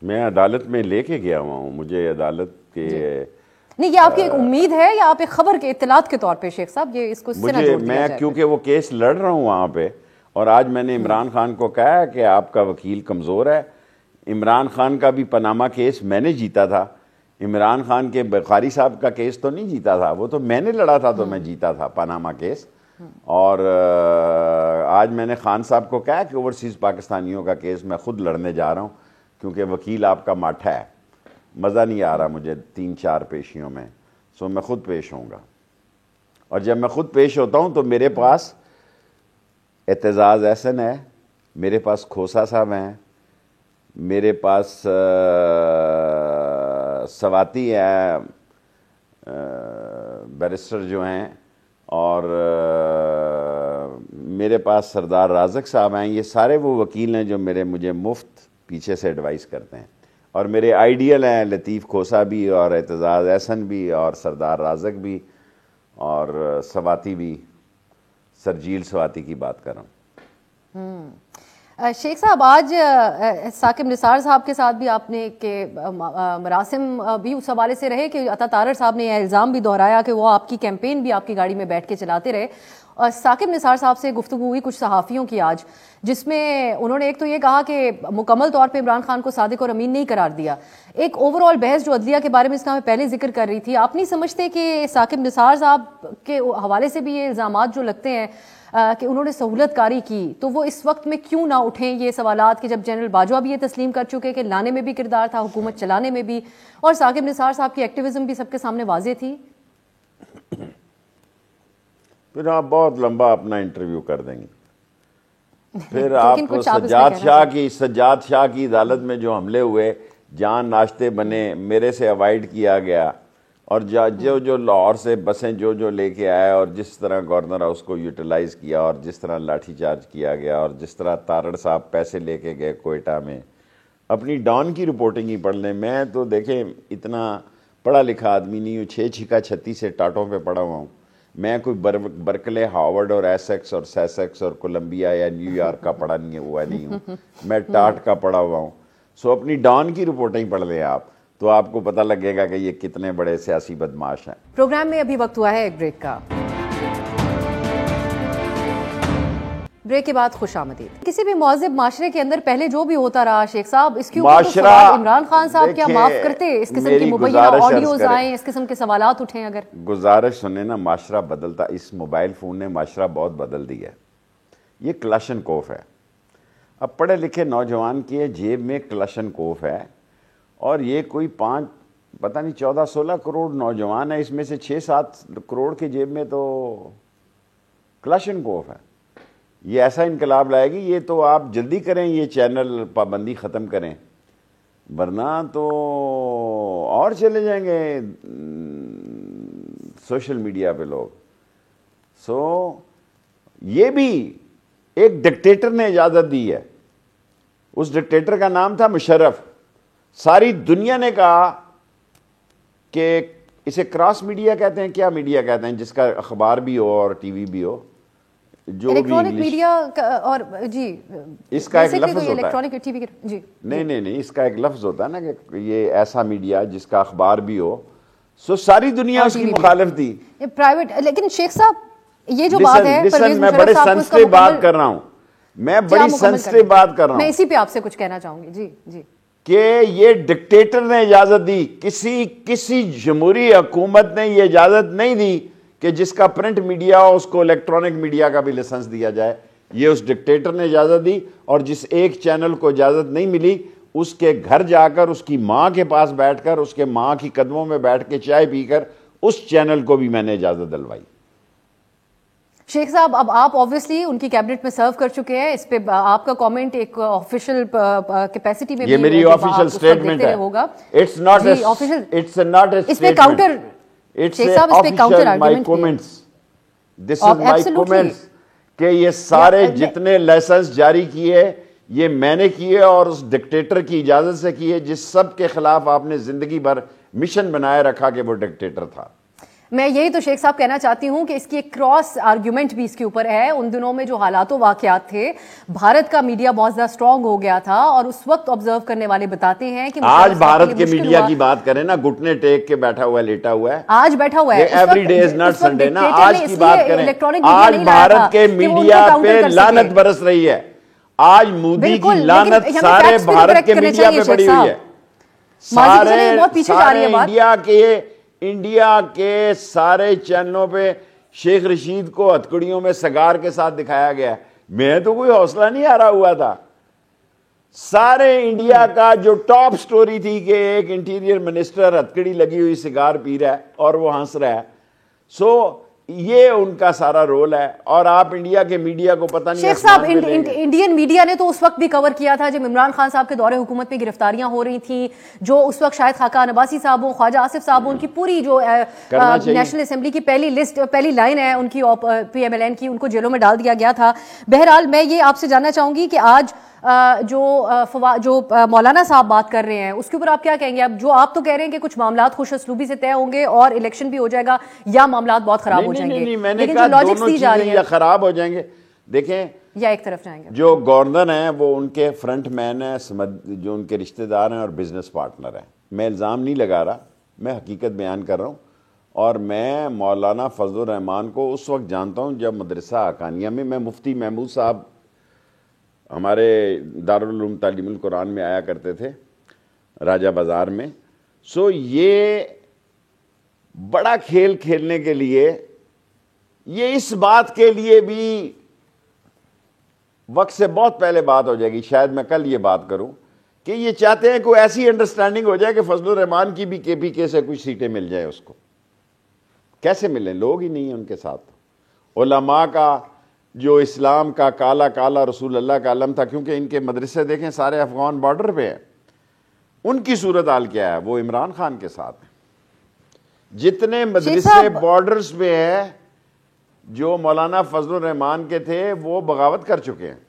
میں عدالت میں لے کے گیا ہوا ہوں. مجھے عدالت کے نہیں، یہ آپ کی ایک امید ہے یا آپ ایک خبر کے اطلاعات کے طور پہ شیخ صاحب یہ اس کو میں کیونکہ وہ کیس لڑ رہا ہوں وہاں پہ، اور آج میں نے عمران خان کو کہا کہ آپ کا وکیل کمزور ہے. عمران خان کا بھی پاناما کیس میں نے جیتا تھا. عمران خان کے بخاری صاحب کا کیس تو نہیں جیتا تھا، وہ تو میں نے لڑا تھا تو میں جیتا تھا پاناما کیس. اور آج میں نے خان صاحب کو کہا کہ اوورسیز پاکستانیوں کا کیس میں خود لڑنے جا رہا ہوں، کیونکہ وکیل آپ کا ماٹھا ہے. مزہ نہیں آ رہا مجھے 3-4 پیشیوں میں. سو میں خود پیش ہوں گا. اور جب میں خود پیش ہوتا ہوں تو میرے پاس اعتزاز احسن ہے، میرے پاس کھوسا صاحب ہیں، میرے پاس سواتی ہے بیرسٹر جو ہیں، اور میرے پاس سردار رازق صاحب ہیں. یہ سارے وہ وکیل ہیں جو مجھے مفت پیچھے سے ایڈوائز کرتے ہیں. اور میرے آئیڈیل ہیں لطیف کھوسا بھی، اور اعتزاز احسن بھی، اور سردار رازق بھی، اور سواتی بھی. سرجیل سواتی کی بات کر رہا ہوں. شیخ صاحب آج ثاقب نثار صاحب کے ساتھ بھی آپ نے کہ مراسم بھی اس حوالے سے رہے کہ عطا تارڑ صاحب نے یہ الزام بھی دہرایا کہ وہ آپ کی کیمپین بھی آپ کی گاڑی میں بیٹھ کے چلاتے رہے. اور ثاقب نثار صاحب سے گفتگو ہوئی کچھ صحافیوں کی آج، جس میں انہوں نے ایک تو یہ کہا کہ مکمل طور پہ عمران خان کو صادق اور امین نہیں قرار دیا. ایک اوور آل بحث جو عدلیہ کے بارے میں اس کا میں پہلے ذکر کر رہی تھی، آپ نہیں سمجھتے کہ ثاقب نثار صاحب کے حوالے سے بھی یہ الزامات جو لگتے ہیں کہ انہوں نے سہولت کاری کی، تو وہ اس وقت میں کیوں نہ اٹھیں یہ سوالات کہ جب جنرل باجوہ بھی یہ تسلیم کر چکے کہ لانے میں بھی کردار تھا، حکومت چلانے میں بھی، اور ثاقب نثار صاحب کی ایکٹیویزم بھی سب کے سامنے واضح تھی؟ پھر آپ بہت لمبا اپنا انٹرویو کر دیں گے. پھر آپ سجاد شاہ کی عدالت میں جو حملے ہوئے، جان ناشتے بنے، میرے سے اوائڈ کیا گیا، اور جو لاہور سے بسیں جو لے کے آیا، اور جس طرح گورنر ہاؤس کو یوٹیلائز کیا، اور جس طرح لاٹھی چارج کیا گیا، اور جس طرح تارڑ صاحب پیسے لے کے گئے کوئٹہ میں. اپنی ڈان کی رپورٹنگ ہی پڑھ لیں. میں تو دیکھیں اتنا پڑھا لکھا آدمی نہیں ہوں، 6 چھکا 36 سے ٹاٹوں پہ پڑھا ہوا ہوں. میں کوئی برکلے، ہارورڈ اور ایسیکس اور سیسیکس اور کولمبیا یا نیو یارک کا پڑھا نہیں ہوں. میں ٹاٹ کا پڑھا ہوا ہوں. سو اپنی ڈان کی رپورٹنگ پڑھ لیں آپ، تو آپ کو پتہ لگے گا کہ یہ کتنے بڑے سیاسی بدماش ہیں. پروگرام میں ابھی وقت ہوا ہے ایک بریک کا. بریک کے بعد خوش آمدید. کسی بھی مہذب معاشرے کے اندر پہلے جو بھی ہوتا رہا شیخ صاحب، اس کے اوپر سوال عمران خان صاحب کیا معاف کرتے؟ اس قسم کی مبینہ آڈیوز آئیں، اس قسم کے سوالات اٹھیں. اگر گزارش سنیں نا، معاشرہ بدلتا، اس موبائل فون نے معاشرہ بہت بدل دیا ہے. یہ کلاشن کوف ہے. اب پڑھے لکھے نوجوان کی جیب میں کلاشن کوف ہے، اور یہ کوئی 14-16 کروڑ نوجوان ہے، اس میں سے 6-7 کروڑ کے جیب میں تو کلاشن کوف ہے. یہ ایسا انقلاب لائے گی. یہ تو آپ جلدی کریں، یہ چینل پابندی ختم کریں. ورنہ تو اور چلے جائیں گے سوشل میڈیا پہ لوگ. سو یہ بھی ایک ڈکٹیٹر نے اجازت دی ہے. اس ڈکٹیٹر کا نام تھا مشرف. ساری دنیا نے کہا کہ اسے کراس میڈیا کہتے ہیں, کیا میڈیا کہتے ہیں, جس کا اخبار بھی ہو اور ٹی وی بھی ہو, جو بھی الیکٹرانک میڈیا اور جی اس کا ایک لفظ ہوتا ہے. الیکٹرانک ٹی وی جی نہیں اس کا ایک لفظ ہوتا ہے نا کہ یہ ایسا میڈیا جس کا اخبار بھی ہو. سو ساری دنیا اس کی مخالف تھی. پرائیویٹ. لیکن شیخ صاحب یہ جو بات ہے, میں بڑے سنسٹیو بات کر رہا ہوں, میں بڑی سنسٹیو بات کر رہا ہوں, میں اسی پہ آپ سے کچھ کہنا چاہوں گی. جی جی کہ یہ ڈکٹیٹر نے اجازت دی. کسی جمہوری حکومت نے یہ اجازت نہیں دی کہ جس کا پرنٹ میڈیا ہو اس کو الیکٹرانک میڈیا کا بھی لائسنس دیا جائے. یہ اس ڈکٹیٹر نے اجازت دی, اور جس ایک چینل کو اجازت نہیں ملی اس کے گھر جا کر, اس کی ماں کے پاس بیٹھ کر, اس کے ماں کی قدموں میں بیٹھ کے چائے پی کر اس چینل کو بھی میں نے اجازت دلوائی. شیخ صاحب اب آپ آبویسلی ان کی کیبنٹ میں سرو کر چکے ہیں, اس پہ آپ کا کامنٹ ایک آفیشیل کیپیسٹی میں یہ میری آفیشیل سٹیٹمنٹ ہے. It's not it's not a اس پہ کاؤنٹر شیخ صاحب, اس پہ counter argument this is my comments کہ یہ سارے جتنے لائسنس جاری کیے یہ میں نے کیے اور اس ڈکٹیٹر کی اجازت سے کیے, جس سب کے خلاف آپ نے زندگی بھر مشن بنائے رکھا کہ وہ ڈکٹیٹر تھا. میں یہی تو شیخ صاحب کہنا چاہتی ہوں کہ اس کی ایک کراس آرگیومنٹ بھی اس کے اوپر ہے. ان دنوں میں جو حالات و واقعات تھے, بھارت کا میڈیا بہت زیادہ اسٹرانگ ہو گیا تھا, اور اس وقت آبزرو کرنے والے بتاتے ہیں کہ آج بھارت کے میڈیا کی بات کریں نا, گھٹنے ٹیک کے بیٹھا ہوا ہے, لیٹا ہوا ہے, آج بیٹھا ہوا ہے, every day is not Sunday نا. آج کی بات کریں, آج بھارت کے میڈیا پہ لعنت برس رہی ہے. آج مودی کی لعنت سارے بھارت کے میڈیا پہ پڑی ہوئی ہے. سارے انڈیا کے سارے چینلوں پہ شیخ رشید کو ہتھکڑیوں میں سگار کے ساتھ دکھایا گیا. میں تو کوئی حوصلہ نہیں آ رہا ہوا تھا. سارے انڈیا کا جو ٹاپ سٹوری تھی کہ ایک انٹیریئر منسٹر ہتھکڑی لگی ہوئی سگار پی رہا ہے اور وہ ہنس رہا ہے. سو یہ ان کا سارا رول ہے, اور آپ انڈیا کے میڈیا کو پتہ نہیں. شیخ صاحب انڈین میڈیا نے تو اس وقت بھی کور کیا تھا جب عمران خان صاحب کے دور حکومت میں گرفتاریاں ہو رہی تھیں, جو اس وقت شاہد خاقان عباسی صاحب ہوں, خواجہ آصف صاحب ہوں, ان کی پوری جو نیشنل اسمبلی کی پہلی لائن ہے ان کی پی ایم ایل این کی, ان کو جیلوں میں ڈال دیا گیا تھا. بہرحال میں یہ آپ سے جاننا چاہوں گی کہ آج جو مولانا صاحب بات کر رہے ہیں اس کے اوپر آپ کیا کہیں گے؟ اب جو آپ تو کہہ رہے ہیں کہ کچھ معاملات خوش اسلوبی سے طے ہوں گے اور الیکشن بھی ہو جائے گا, یا معاملات بہت خراب ہو جائیں گے, لیکن جو لاجکس دی جا رہی ہیں یا خراب ہو جائیں گے, دیکھیں یا ایک طرف جائیں گے. جو گورنر ہیں وہ ان کے فرنٹ مین ہیں, جو ان کے رشتہ دار ہیں اور بزنس پارٹنر ہیں. میں الزام نہیں لگا رہا, میں حقیقت بیان کر رہا ہوں. اور میں مولانا فضل الرحمان کو اس وقت جانتا ہوں جب مدرسہ حقانیہ میں مفتی محمود صاحب ہمارے دارالعلوم تعلیم القرآن میں آیا کرتے تھے, راجہ بازار میں. سو یہ بڑا کھیل کھیلنے کے لیے, یہ اس بات کے لیے بھی وقت سے بہت پہلے بات ہو جائے گی, شاید میں کل یہ بات کروں, کہ یہ چاہتے ہیں کوئی ایسی انڈرسٹینڈنگ ہو جائے کہ فضل الرحمان کی بھی کے پی کے سے کچھ سیٹیں مل جائیں. اس کو کیسے ملیں؟ لوگ ہی نہیں ہیں ان کے ساتھ. علماء کا جو اسلام کا کالا کالا رسول اللہ کا علم تھا, کیونکہ ان کے مدرسے دیکھیں سارے افغان بارڈر پہ ہیں, ان کی صورتحال کیا ہے؟ وہ عمران خان کے ساتھ ہیں. جتنے مدرسے بارڈرز پہ ہیں جو مولانا فضل الرحمان کے تھے وہ بغاوت کر چکے ہیں.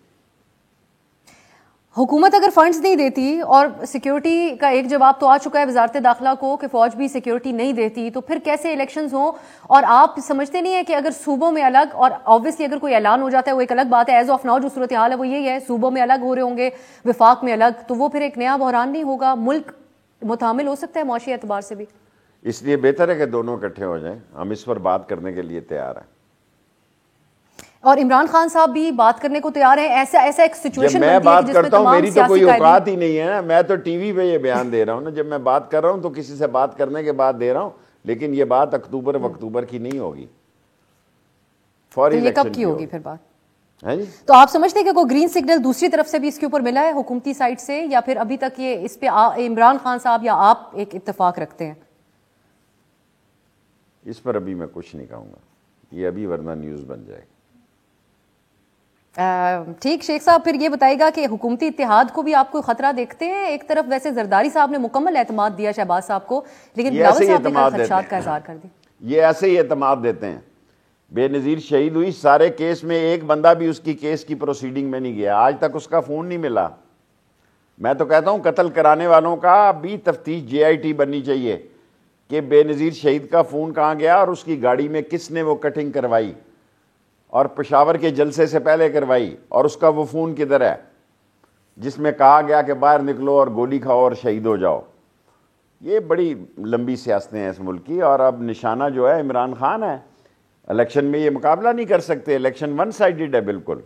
حکومت اگر فنڈز نہیں دیتی, اور سیکیورٹی کا ایک جواب تو آ چکا ہے وزارت داخلہ کو کہ فوج بھی سیکیورٹی نہیں دیتی, تو پھر کیسے الیکشنز ہوں؟ اور آپ سمجھتے نہیں ہیں کہ اگر صوبوں میں الگ, اور آبویسلی اگر کوئی اعلان ہو جاتا ہے وہ ایک الگ بات ہے, ایز آف ناؤ جو صورتحال ہے وہ یہی ہے, صوبوں میں الگ ہو رہے ہوں گے, وفاق میں الگ, تو وہ پھر ایک نیا بحران نہیں ہوگا؟ ملک متحمل ہو سکتا ہے معاشی اعتبار سے بھی. اس لیے بہتر ہے کہ دونوں اکٹھے ہو جائیں. ہم اس پر بات کرنے کے لیے تیار ہیں, اور عمران خان صاحب بھی بات کرنے کو تیار ہیں. ایسا ایک سچویشن میں بات کرتا ہوں, میری تو کوئی اوقات ہی نہیں ہے نا, میں تو ٹی وی پہ یہ بیان دے رہا ہوں نا. جب میں بات کر رہا ہوں تو کسی سے بات کرنے کے بعد دے رہا ہوں, لیکن یہ بات اکتوبر کی نہیں ہوگی, فوری یہ کب کی ہوگی پھر بات؟ جی تو آپ سمجھتے ہیں کہ کوئی گرین سگنل دوسری طرف سے بھی اس کے اوپر ملا ہے حکومتی سائٹ سے, یا پھر ابھی تک یہ اس پہ عمران خان صاحب یا آپ ایک اتفاق رکھتے ہیں؟ اس پر ابھی میں کچھ نہیں کہوں گا, یہ ابھی ورنہ نیوز بن جائے گی. ٹھیک شیخ صاحب، پھر یہ بتائیے گا کہ حکومتی اتحاد کو بھی آپ کوئی خطرہ دیکھتے ہیں؟ ایک طرف ویسے زرداری صاحب نے مکمل اعتماد دیا شہباز صاحب کو، لیکن بلاول صاحب نے خدشات کا اظہار کر دی. یہ ایسے ہی اعتماد دیتے ہیں. بے نظیر شہید ہوئی، سارے کیس میں ایک بندہ بھی اس کی کیس کی پروسیڈنگ میں نہیں گیا، آج تک اس کا فون نہیں ملا. میں تو کہتا ہوں قتل کرانے والوں کا بھی تفتیش JIT بننی چاہیے کہ بے نظیر شہید کا فون کہاں گیا اور اس کی گاڑی میں کس نے وہ کٹنگ کروائی اور پشاور کے جلسے سے پہلے کروائی، اور اس کا وہ فون کدھر ہے جس میں کہا گیا کہ باہر نکلو اور گولی کھاؤ اور شہید ہو جاؤ. یہ بڑی لمبی سیاستیں ہیں اس ملک کی، اور اب نشانہ جو ہے عمران خان ہے. الیکشن میں یہ مقابلہ نہیں کر سکتے، الیکشن ون سائیڈڈ ہے بالکل.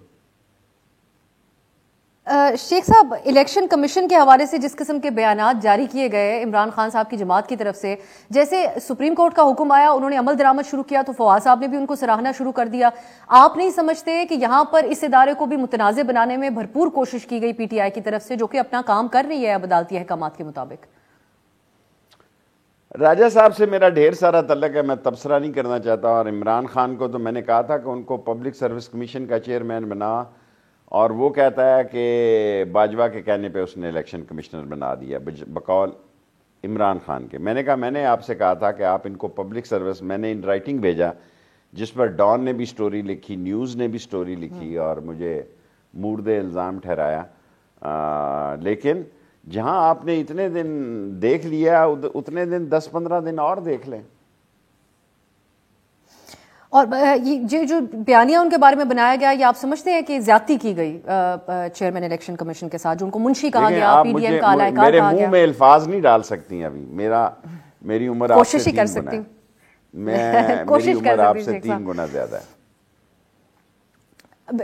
شیخ صاحب، الیکشن کمیشن کے حوالے سے جس قسم کے بیانات جاری کیے گئے عمران خان صاحب کی جماعت کی طرف سے، جیسے سپریم کورٹ کا حکم آیا انہوں نے عمل درآمد شروع کیا تو فواد صاحب نے بھی ان کو سراہنا شروع کر دیا. آپ نہیں سمجھتے کہ یہاں پر اس ادارے کو بھی متنازع بنانے میں بھرپور کوشش کی گئی PTI کی طرف سے، جو کہ اپنا کام کر رہی ہے اب عدالتی احکامات کے مطابق؟ راجہ صاحب سے میرا ڈھیر سارا تعلق ہے، میں تبصرہ نہیں کرنا چاہتا. اور عمران خان کو تو میں نے کہا تھا کہ ان کو پبلک سروس کمیشن کا چیئرمین بنا، اور وہ کہتا ہے کہ باجوہ کے کہنے پہ اس نے الیکشن کمشنر بنا دیا بقول عمران خان کے. میں نے کہا میں نے آپ سے کہا تھا کہ آپ ان کو پبلک سروس، میں نے ان رائٹنگ بھیجا جس پر ڈان نے بھی سٹوری لکھی، نیوز نے بھی سٹوری لکھی اور مجھے مورد الزام ٹھہرایا. لیکن جہاں آپ نے اتنے دن دیکھ لیا اتنے دن 10-15 دن اور دیکھ لیں. اور یہ جو بیانیہ ان کے بارے میں بنایا گیا، یہ آپ سمجھتے ہیں کہ زیادتی کی گئی چیئرمین الیکشن کمیشن کے ساتھ، جو ان کو منشی کہا گیا، PDM کا اعلی کار کہا گیا؟ میرے منہ میں الفاظ نہیں ڈال سکتی ابھی، میری عمر آپ سے 3 گنا ہے، میری عمر آپ سے 3 گنا زیادہ ہے.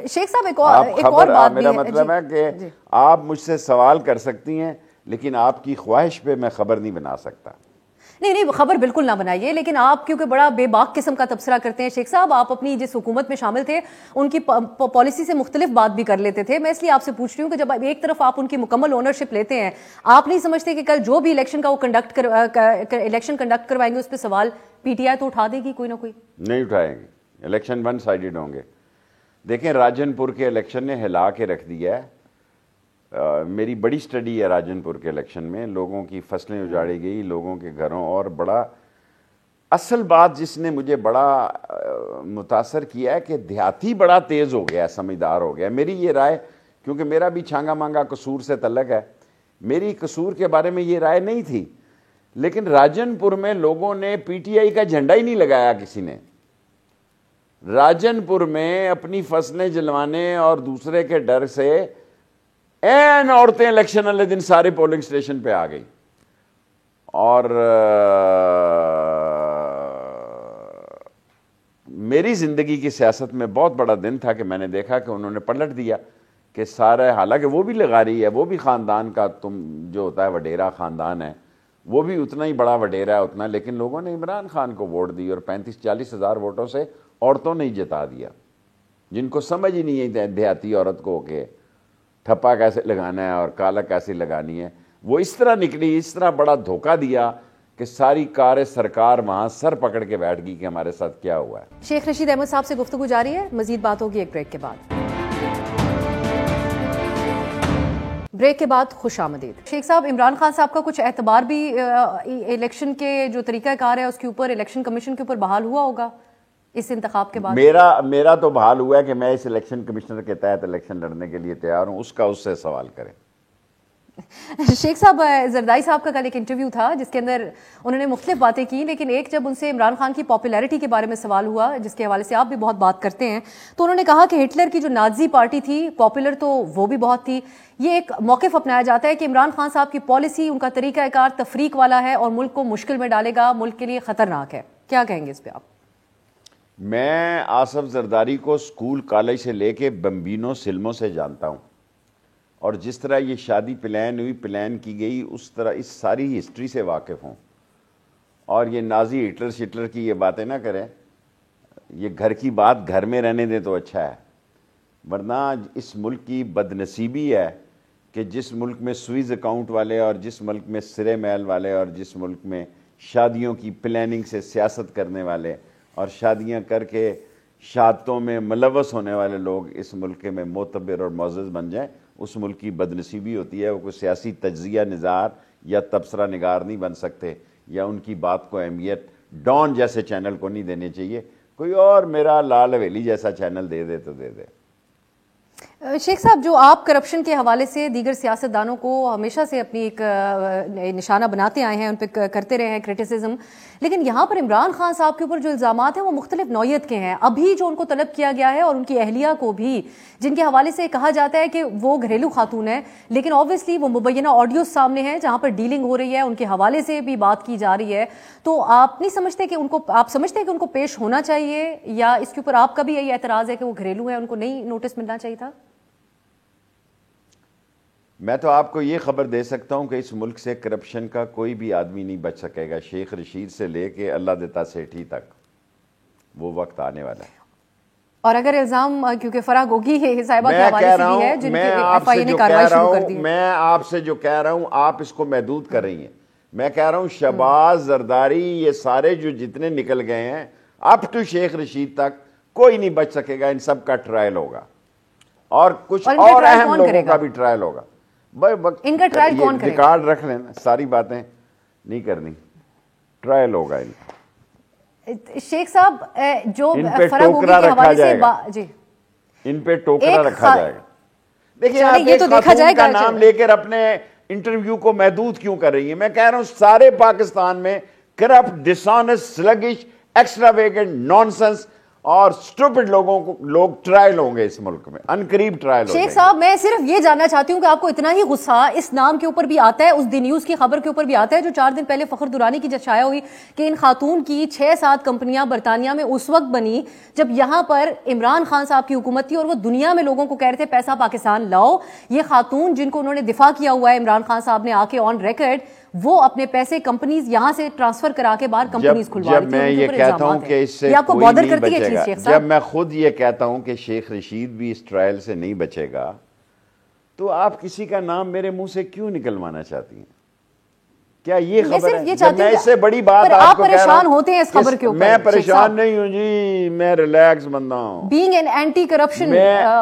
شیخ صاحب ایک اور بات بھی ہے، میرا مطلب ہے کہ آپ مجھ سے سوال کر سکتی ہیں لیکن آپ کی خواہش پہ میں خبر نہیں بنا سکتا. نہیں خبر بالکل نہ بنائیے، لیکن آپ کیونکہ بڑا بے باک قسم کا تبصرہ کرتے ہیں شیخ صاحب، آپ اپنی جس حکومت میں شامل تھے ان کی پالیسی سے مختلف بات بھی کر لیتے تھے. میں اس لیے آپ سے پوچھ رہی ہوں کہ جب ایک طرف آپ ان کی مکمل اونرشپ لیتے ہیں، آپ نہیں سمجھتے کہ کل جو بھی الیکشن کا وہ الیکشن کنڈکٹ کروائیں گے اس پہ سوال PTI تو اٹھا دے گی کوئی نہ کوئی؟ نہیں اٹھائیں گے، الیکشن ون سائیڈڈ ہوں گے. دیکھیں راجن پور کے الیکشن نے ہلا کے رکھ دیا ہے. میری بڑی سٹڈی ہے راجن پور کے الیکشن میں، لوگوں کی فصلیں اجاڑی گئی، لوگوں کے گھروں، اور بڑا اصل بات جس نے مجھے بڑا متاثر کیا ہے کہ دیہاتی بڑا تیز ہو گیا، سمجھدار ہو گیا. میری یہ رائے، کیونکہ میرا بھی چھانگا مانگا قصور سے تعلق ہے، میری قصور کے بارے میں یہ رائے نہیں تھی، لیکن راجن پور میں لوگوں نے PTI کا جھنڈا ہی نہیں لگایا. کسی نے راجن پور میں اپنی فصلیں جلوانے اور دوسرے کے ڈر سے این عورتیں الیکشن والے دن سارے پولنگ سٹیشن پہ آ گئی. اور میری زندگی کی سیاست میں بہت بڑا دن تھا کہ میں نے دیکھا کہ انہوں نے پلٹ دیا کہ سارے، حالانکہ وہ بھی لگا رہی ہے، وہ بھی خاندان کا تم جو ہوتا ہے وڈیرا خاندان ہے، وہ بھی اتنا ہی بڑا وڈیرا ہے اتنا، لیکن لوگوں نے عمران خان کو ووٹ دی اور 35-40 ہزار ووٹوں سے عورتوں نے جتا دیا، جن کو سمجھ ہی نہیں ہے دیہاتی عورت کو کہ ٹھپا کیسے لگانا ہے اور کالا کیسے لگانی ہے. وہ اس طرح نکلی، اس طرح بڑا دھوکہ دیا کہ ساری کار سرکار وہاں سر پکڑ کے بیٹھ گئی کہ ہمارے ساتھ کیا ہوا ہے. شیخ رشید احمد صاحب سے گفتگو جاری ہے، مزید بات ہوگی ایک بریک کے بعد. بریک کے بعد خوش آمدید. شیخ صاحب، عمران خان صاحب کا کچھ اعتبار بھی الیکشن کے جو طریقہ کار ہے اس کے اوپر، الیکشن کمیشن کے اوپر بحال ہوا ہوگا اس انتخاب کے بعد؟ میرا تو بحال ہوا ہے کہ میں اس الیکشن کمشنر کے تحت الیکشن لڑنے کے لیے تیار ہوں، اس کا اس سے سوال کریں. شیخ صاحب، زرداری صاحب کا کل ایک انٹرویو تھا جس کے اندر انہوں نے مختلف باتیں کی، لیکن ایک جب ان سے عمران خان کی پاپولیرٹی کے بارے میں سوال ہوا جس کے حوالے سے آپ بھی بہت بات کرتے ہیں، تو انہوں نے کہا کہ ہٹلر کی جو نازی پارٹی تھی پاپولر تو وہ بھی بہت تھی. یہ ایک موقف اپنایا جاتا ہے کہ عمران خان صاحب کی پالیسی، ان کا طریقہ کار تفریق والا ہے اور ملک کو مشکل میں ڈالے گا، ملک کے لیے خطرناک ہے. کیا کہیں گے اس پہ آپ؟ میں آصف زرداری کو سکول کالج سے لے کے بمبینوں سلموں سے جانتا ہوں، اور جس طرح یہ شادی پلان کی گئی اس طرح اس ساری ہسٹری سے واقف ہوں. اور یہ نازی ہٹلر شٹلر کی یہ باتیں نہ کریں، یہ گھر کی بات گھر میں رہنے دیں تو اچھا ہے، ورنہ اس ملک کی بدنصیبی ہے کہ جس ملک میں سوئز اکاؤنٹ والے اور جس ملک میں سرے محل والے اور جس ملک میں شادیوں کی پلاننگ سے سیاست کرنے والے اور شادیاں کر کے شہادتوں میں ملوث ہونے والے لوگ اس ملک میں معتبر اور معزز بن جائیں، اس ملک کی بدنصیبی ہوتی ہے۔ وہ کوئی سیاسی تجزیہ نگار یا تبصرہ نگار نہیں بن سکتے، یا ان کی بات کو اہمیت ڈان جیسے چینل کو نہیں دینے چاہیے، کوئی اور میرا لال حویلی جیسا چینل دے دے تو دے دے۔ شیخ صاحب، جو آپ کرپشن کے حوالے سے دیگر سیاستدانوں کو ہمیشہ سے اپنی ایک نشانہ بناتے آئے ہیں، ان پہ کرتے رہے ہیں کرٹیسزم، لیکن یہاں پر عمران خان صاحب کے اوپر جو الزامات ہیں وہ مختلف نوعیت کے ہیں۔ ابھی جو ان کو طلب کیا گیا ہے اور ان کی اہلیہ کو بھی، جن کے حوالے سے کہا جاتا ہے کہ وہ گھریلو خاتون ہیں، لیکن آبویسلی وہ مبینہ آڈیوز سامنے ہیں جہاں پر ڈیلنگ ہو رہی ہے، ان کے حوالے سے بھی بات کی جا رہی ہے، تو آپ نہیں سمجھتے کہ آپ سمجھتے ہیں کہ ان کو پیش ہونا چاہیے، یا اس کے اوپر آپ کا بھی یہی اعتراض ہے کہ وہ گھریلو ہیں، ان کو نہیں نوٹس ملنا چاہیے تھا؟ میں تو آپ کو یہ خبر دے سکتا ہوں کہ اس ملک سے کرپشن کا کوئی بھی آدمی نہیں بچ سکے گا، شیخ رشید سے لے کے اللہ دیتا سیٹھی تک، وہ وقت آنے والا ہے۔ اور اگر الزام، کیونکہ فرح گوگی صاحبہ کے حوالے سے بھی ہے جن کے ایف آئی اے نے کارروائی شروع کر دی، میں آپ سے جو کہہ رہا ہوں آپ اس کو محدود کر رہی ہیں۔ میں کہہ رہا ہوں شہباز، زرداری، یہ سارے جو جتنے نکل گئے ہیں اپ ٹو شیخ رشید تک کوئی نہیں بچ سکے گا، ان سب کا ٹرائل ہوگا، اور کچھ اور اہم لوگوں کا بھی ٹرائل ہوگا۔ ان کا ٹرائل کون کرے گا؟ ریکارڈ رکھ لینا، ساری باتیں نہیں کرنی، ٹرائل ہوگا ان کا۔ شیخ صاحب، جو ان پہ فرح گوگی کے حوالے سے جی ان پہ ٹوکرا رکھا جائے گا۔ دیکھیں آپ یہ تو دیکھا جائے گا کا نام لے کر اپنے انٹرویو کو محدود کیوں کر رہی ہیں؟ میں کہہ رہا ہوں سارے پاکستان میں کرپٹ، ڈس آنیسٹ، سلگش، ایکسٹراویگنٹ، نانسنس اور سٹوپڈ لوگوں کو لوگ ٹرائل ہوں گے اس ملک میں، انقریب ٹرائل ہوں گے۔ شیخ صاحب، میں صرف یہ جاننا چاہتی ہوں کہ آپ کو اتنا ہی غصہ اس نام کے اوپر بھی آتا ہے، اس دی نیوز کی خبر کے اوپر بھی آتا ہے جو 4 دن پہلے فخر دورانی کی شائع ہوئی کہ ان خاتون کی 6-7 کمپنیاں برطانیہ میں اس وقت بنی جب یہاں پر عمران خان صاحب کی حکومت تھی، اور وہ دنیا میں لوگوں کو کہہ رہے تھے پیسہ پاکستان لاؤ۔ یہ خاتون جن کو انہوں نے دفاع کیا ہوا ہے عمران خان صاحب نے آ کے آن ریکارڈ، وہ اپنے پیسے کمپنیز یہاں سے ٹرانسفر کرا کے باہر کمپنیز کھلوا رہی تھی۔ جب میں یہ کہتا ہوں کہ اس سے کوئی نہیں بچے گا، جب میں خود یہ کہتا ہوں کہ شیخ رشید بھی اس ٹرائل سے نہیں بچے گا، تو آپ کسی کا نام میرے منہ سے کیوں نکلوانا چاہتی ہیں؟ کیا یہ خبر ہے؟ جب میں اس سے بڑی بات آپ کو کہہ رہا ہوں، پریشان ہوتے ہیں اس خبر کے اوپر؟ میں پریشان نہیں ہوں جی، میں ریلیکس بندہ ہوں۔ Being an entity corruption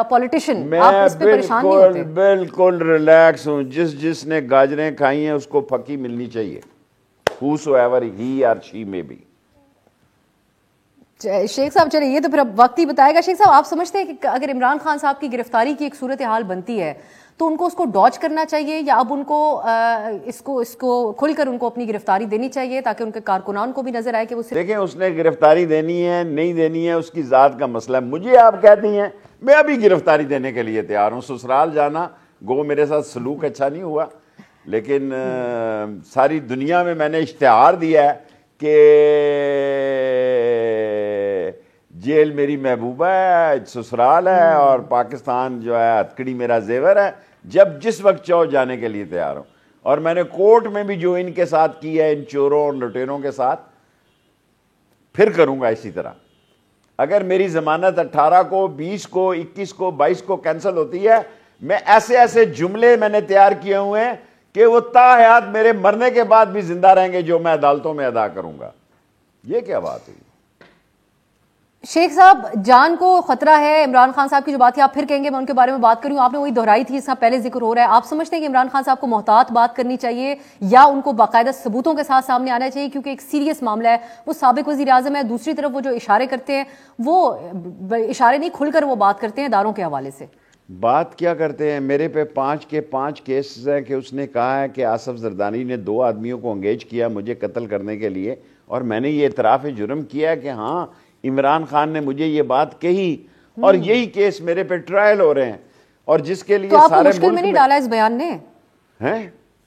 politician, آپ اس پہ پریشان نہیں ہوتے؟ بالکل ریلیکس ہوں۔ جس نے گاجریں کھائی ہیں اس کو پھکی ملنی چاہیے، whosoever he or she may be۔ شیخ صاحب چلے، یہ تو پھر اب وقت ہی بتائے گا۔ شیخ صاحب، آپ سمجھتے ہیں کہ اگر عمران خان صاحب کی گرفتاری کی ایک صورتحال بنتی ہے تو ان کو اس کو ڈاج کرنا چاہیے، یا اب ان کو اس کو کھل کر ان کو اپنی گرفتاری دینی چاہیے تاکہ ان کے کارکنان کو بھی نظر آئے کہ وہ دیکھیں اس نے گرفتاری دینی ہے نہیں دینی ہے اس کی ذات کا مسئلہ ہے۔ مجھے آپ کہتی ہیں، میں ابھی گرفتاری دینے کے لیے تیار ہوں۔ سسرال جانا گو میرے ساتھ سلوک اچھا نہیں ہوا، لیکن ساری دنیا میں نے اشتہار دیا ہے کہ جیل میری محبوبہ ہے، سسرال ہے، اور پاکستان جو ہے ہتکڑی میرا زیور ہے۔ جب جس وقت چاہو جانے کے لیے تیار ہوں، اور میں نے کورٹ میں بھی جو ان کے ساتھ کی ہے، ان چوروں اور لٹیروں کے ساتھ، پھر کروں گا اسی طرح۔ اگر میری ضمانت 18 کو، 20 کو، 21 کو، 22 کو کینسل ہوتی ہے، میں ایسے جملے میں نے تیار کیے ہوئے ہیں کہ وہ تا حیات میرے مرنے کے بعد بھی زندہ رہیں گے، جو میں عدالتوں میں ادا کروں گا۔ یہ کیا بات ہوئی؟ شیخ صاحب، جان کو خطرہ ہے، عمران خان صاحب کی جو بات تھی آپ پھر کہیں گے، میں ان کے بارے میں بات کروں، آپ نے وہی دہرائی تھی، اس کا پہلے ذکر ہو رہا ہے۔ آپ سمجھتے ہیں کہ عمران خان صاحب کو محتاط بات کرنی چاہیے، یا ان کو باقاعدہ ثبوتوں کے ساتھ سامنے آنا چاہیے، کیونکہ ایک سیریس معاملہ ہے؟ وہ سابق وزیر اعظم ہے، دوسری طرف وہ جو اشارے کرتے ہیں وہ اشارے نہیں، کھل کر وہ بات کرتے ہیں اداروں کے حوالے سے۔ بات کیا کرتے ہیں؟ میرے پہ 5 کے 5 کیسز ہیں کہ اس نے کہا ہے کہ آصف زرداری نے 2 آدمیوں کو انگیج کیا مجھے قتل کرنے کے لیے، اور میں نے یہ اعتراف جرم کیا ہے کہ ہاں عمران خان نے مجھے یہ بات کہی، اور یہی کیس میرے پہ ٹرائل ہو رہے ہیں، اور جس کے لیے سارے مشکل میں نہیں ڈالا اس بیان نے؟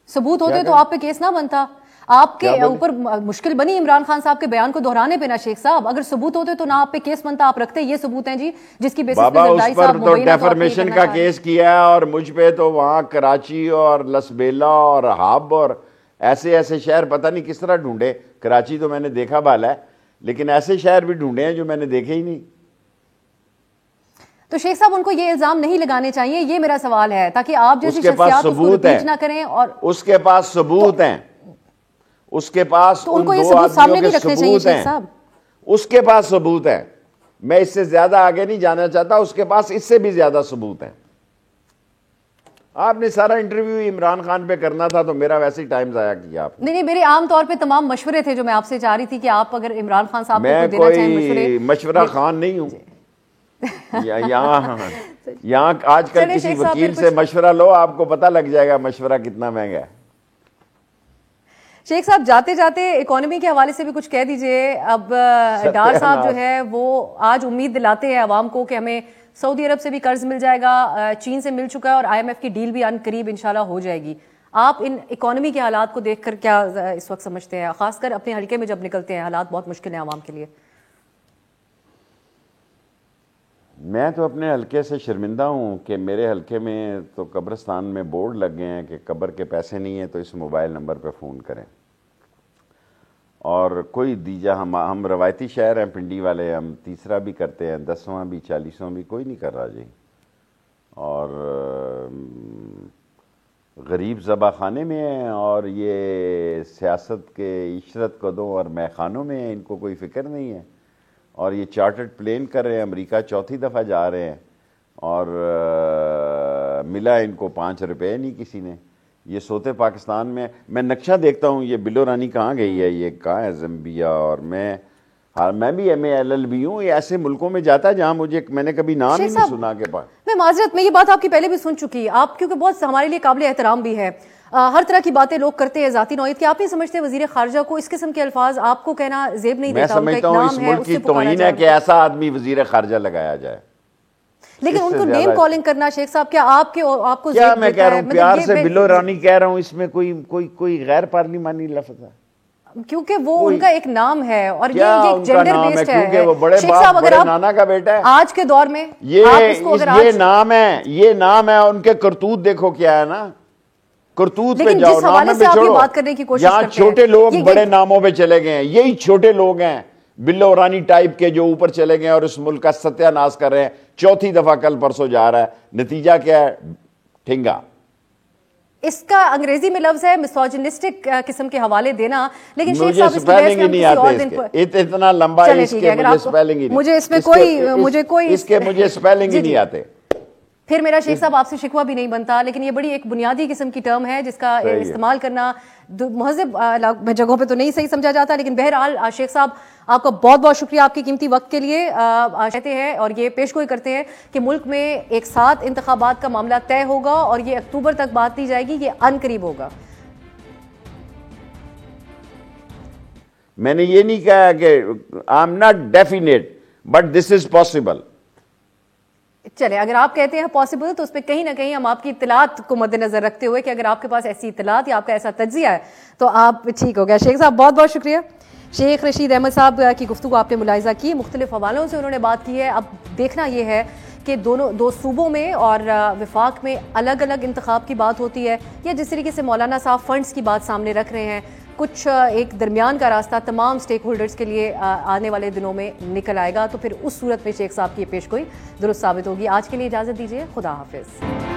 ثبوت ہوتے تو آپ پہ کیس نہ بنتا، آپ کے اوپر مشکل بنی عمران خان صاحب کے بیان کو دہرانے پہ نا شیخ صاحب؟ اگر ثبوت ہوتے تو نہ آپ پہ کیس بنتا، آپ رکھتے یہ ثبوت ہیں جی جس کی بیسس پہ زرداری صاحب مبینہ تو ڈیفرمیشن کا کیس کیا ہے، اور مجھ پہ تو وہاں کراچی اور لسبیلا اور ہب اور ایسے شہر پتہ نہیں کس طرح ڈھونڈے۔ کراچی تو میں نے دیکھا بالا ہے، لیکن ایسے شہر بھی ڈھونڈے ہیں جو میں نے دیکھے ہی نہیں۔ تو شیخ صاحب ان کو یہ الزام نہیں لگانے چاہیے، یہ میرا سوال ہے، تاکہ آپ جیسی شخصیات اس کو ریپیٹ نہ کریں۔ اور اس کے پاس ثبوت ہیں، اس کے پاس ان کو یہ ثبوت سامنے نہیں رکھنے چاہیے شیخ صاحب، اس کے پاس ثبوت ہے۔ میں اس سے زیادہ آگے نہیں جانا چاہتا, اس کے پاس اس سے بھی زیادہ ثبوت ہیں. آپ نے سارا انٹرویو عمران خان پہ کرنا تھا تو میرا ویسے ہی ٹائم ضائع کیا آپ. نہیں, میرے عام طور پہ تمام مشورے تھے جو میں آپ سے چاہ رہی تھی کہ آپ اگر عمران خان صاحب میں کوئی مشورہ خان نہیں ہوں. یہاں آج کل کسی وکیل سے مشورہ لو, آپ کو پتہ لگ جائے گا مشورہ کتنا مہنگا ہے. شیخ صاحب جاتے جاتے اکانومی کے حوالے سے بھی کچھ کہہ دیجئے. اب ڈار صاحب جو ہے وہ آج امید دلاتے ہیں عوام کو کہ ہمیں سعودی عرب سے بھی قرض مل جائے گا, چین سے مل چکا ہے اور آئی ایم ایف کی ڈیل بھی ان قریب انشاءاللہ ہو جائے گی. آپ ان اکانومی کے حالات کو دیکھ کر کیا اس وقت سمجھتے ہیں, خاص کر اپنے حلقے میں جب نکلتے ہیں حالات بہت مشکل ہیں عوام کے لیے؟ میں تو اپنے حلقے سے شرمندہ ہوں کہ میرے حلقے میں تو قبرستان میں بورڈ لگ گئے ہیں کہ قبر کے پیسے نہیں ہیں تو اس موبائل نمبر پہ فون کریں. اور کوئی دیجا, ہم روایتی شہر ہیں پنڈی والے, ہم تیسرا بھی کرتے ہیں, 10واں بھی 40واں بھی, کوئی نہیں کر رہا جی. اور غریب ذبح خانے میں ہیں اور یہ سیاست کے عشرت قدوں اور میخانوں میں ہیں, ان کو کوئی فکر نہیں ہے. اور یہ چارٹرڈ پلین کر رہے ہیں, امریکہ چوتھی دفعہ جا رہے ہیں اور ملا ان کو 5 روپے نہیں کسی نے. یہ سوتے پاکستان میں نقشہ دیکھتا ہوں, یہ بلو رانی کہاں گئی ہے, یہ کہاں ہے زمبیا, اور میں بھی MALL ہوں. یہ ایسے ملکوں میں جاتا ہے جہاں میں نے کبھی نام ہی نہیں سنا کے پاس. میں معذرت, میں یہ بات آپ کی پہلے بھی سن چکی, آپ کیونکہ بہت ہمارے لیے قابل احترام بھی ہے, ہر طرح کی باتیں لوگ کرتے ہیں ذاتی نوعیت کی. آپ نہیں سمجھتے وزیر خارجہ کو اس قسم کے الفاظ آپ کو کہنا زیب نہیں دیتا؟ میں سمجھتا ہوں اس ملک کی توہین ہے کہ ایسا آدمی وزیر خارجہ لگایا جائے. لیکن ان کو نیم کالنگ کرنا شیخ صاحب کیا آپ کو کیا میں کہہ رہا ہوں, پیار سے بلو رانی کہہ رہا ہوں, اس میں کوئی غیر پارلیمانی لفظ ہے؟ کیونکہ وہ ان کا ایک نام ہے اور یہ جینڈر بیسڈ ہے. کیونکہ وہ بڑے نانا کا بیٹا ہے آج کے دور میں. یہ نام ہے, ان کے کرتوت دیکھو کیا ہے نا. کرتوت پہ جاؤ, نام پہ چھوڑو. یہاں چھوٹے لوگ بڑے ناموں پہ چلے گئے ہیں, یہی چھوٹے لوگ ہیں بلو رانی ٹائپ کے جو اوپر چلے گئے اور اس ملک کا ستیہ ناش کر رہے ہیں. چوتھی دفعہ کل پرسوں جا رہا ہے, نتیجہ کیا ہے؟ ٹھنگا. اس کا انگریزی میں لفظ ہے مسوجنسٹک قسم کے حوالے دینا. لیکن شیخ صاحب اسپیلنگ ہی نہیں آتے, اتنا لمبا ہے اس کے, مجھے اسپیلنگ ہی نہیں, مجھے اس میں مجھے اسپیلنگ ہی نہیں آتے. پھر میرا شیخ صاحب آپ سے شکوہ بھی نہیں بنتا, لیکن یہ بڑی ایک بنیادی قسم کی ٹرم ہے جس کا استعمال کرنا مہذب جگہوں پہ تو نہیں صحیح سمجھا جاتا. لیکن بہرحال شیخ صاحب آپ کا بہت بہت شکریہ آپ کی قیمتی وقت کے لیے. کہتے ہیں اور یہ پیش گوئی کرتے ہیں کہ ملک میں ایک ساتھ انتخابات کا معاملہ طے ہوگا اور یہ اکتوبر تک بات دی جائے گی, یہ ان قریب ہوگا. میں نے یہ نہیں کہا کہ I am not definite but this is possible. چلے اگر آپ کہتے ہیں پاسبل تو اس پہ کہیں نہ کہیں ہم آپ کی اطلاعات کو مد نظر رکھتے ہوئے کہ اگر آپ کے پاس ایسی اطلاعات یا آپ کا ایسا تجزیہ ہے تو آپ ٹھیک ہو گیا. شیخ صاحب بہت بہت شکریہ. شیخ رشید احمد صاحب کی گفتگو آپ نے ملاحظہ کی, مختلف حوالوں سے انہوں نے بات کی ہے. اب دیکھنا یہ ہے کہ دو صوبوں میں اور وفاق میں الگ الگ انتخاب کی بات ہوتی ہے یا جس طریقے سے مولانا صاحب فنڈز کی بات سامنے رکھ رہے ہیں, کچھ ایک درمیان کا راستہ تمام سٹیک ہولڈرز کے لیے آنے والے دنوں میں نکل آئے گا, تو پھر اس صورت میں شیخ صاحب کی پیش گوئی درست ثابت ہوگی. آج کے لیے اجازت دیجیے, خدا حافظ.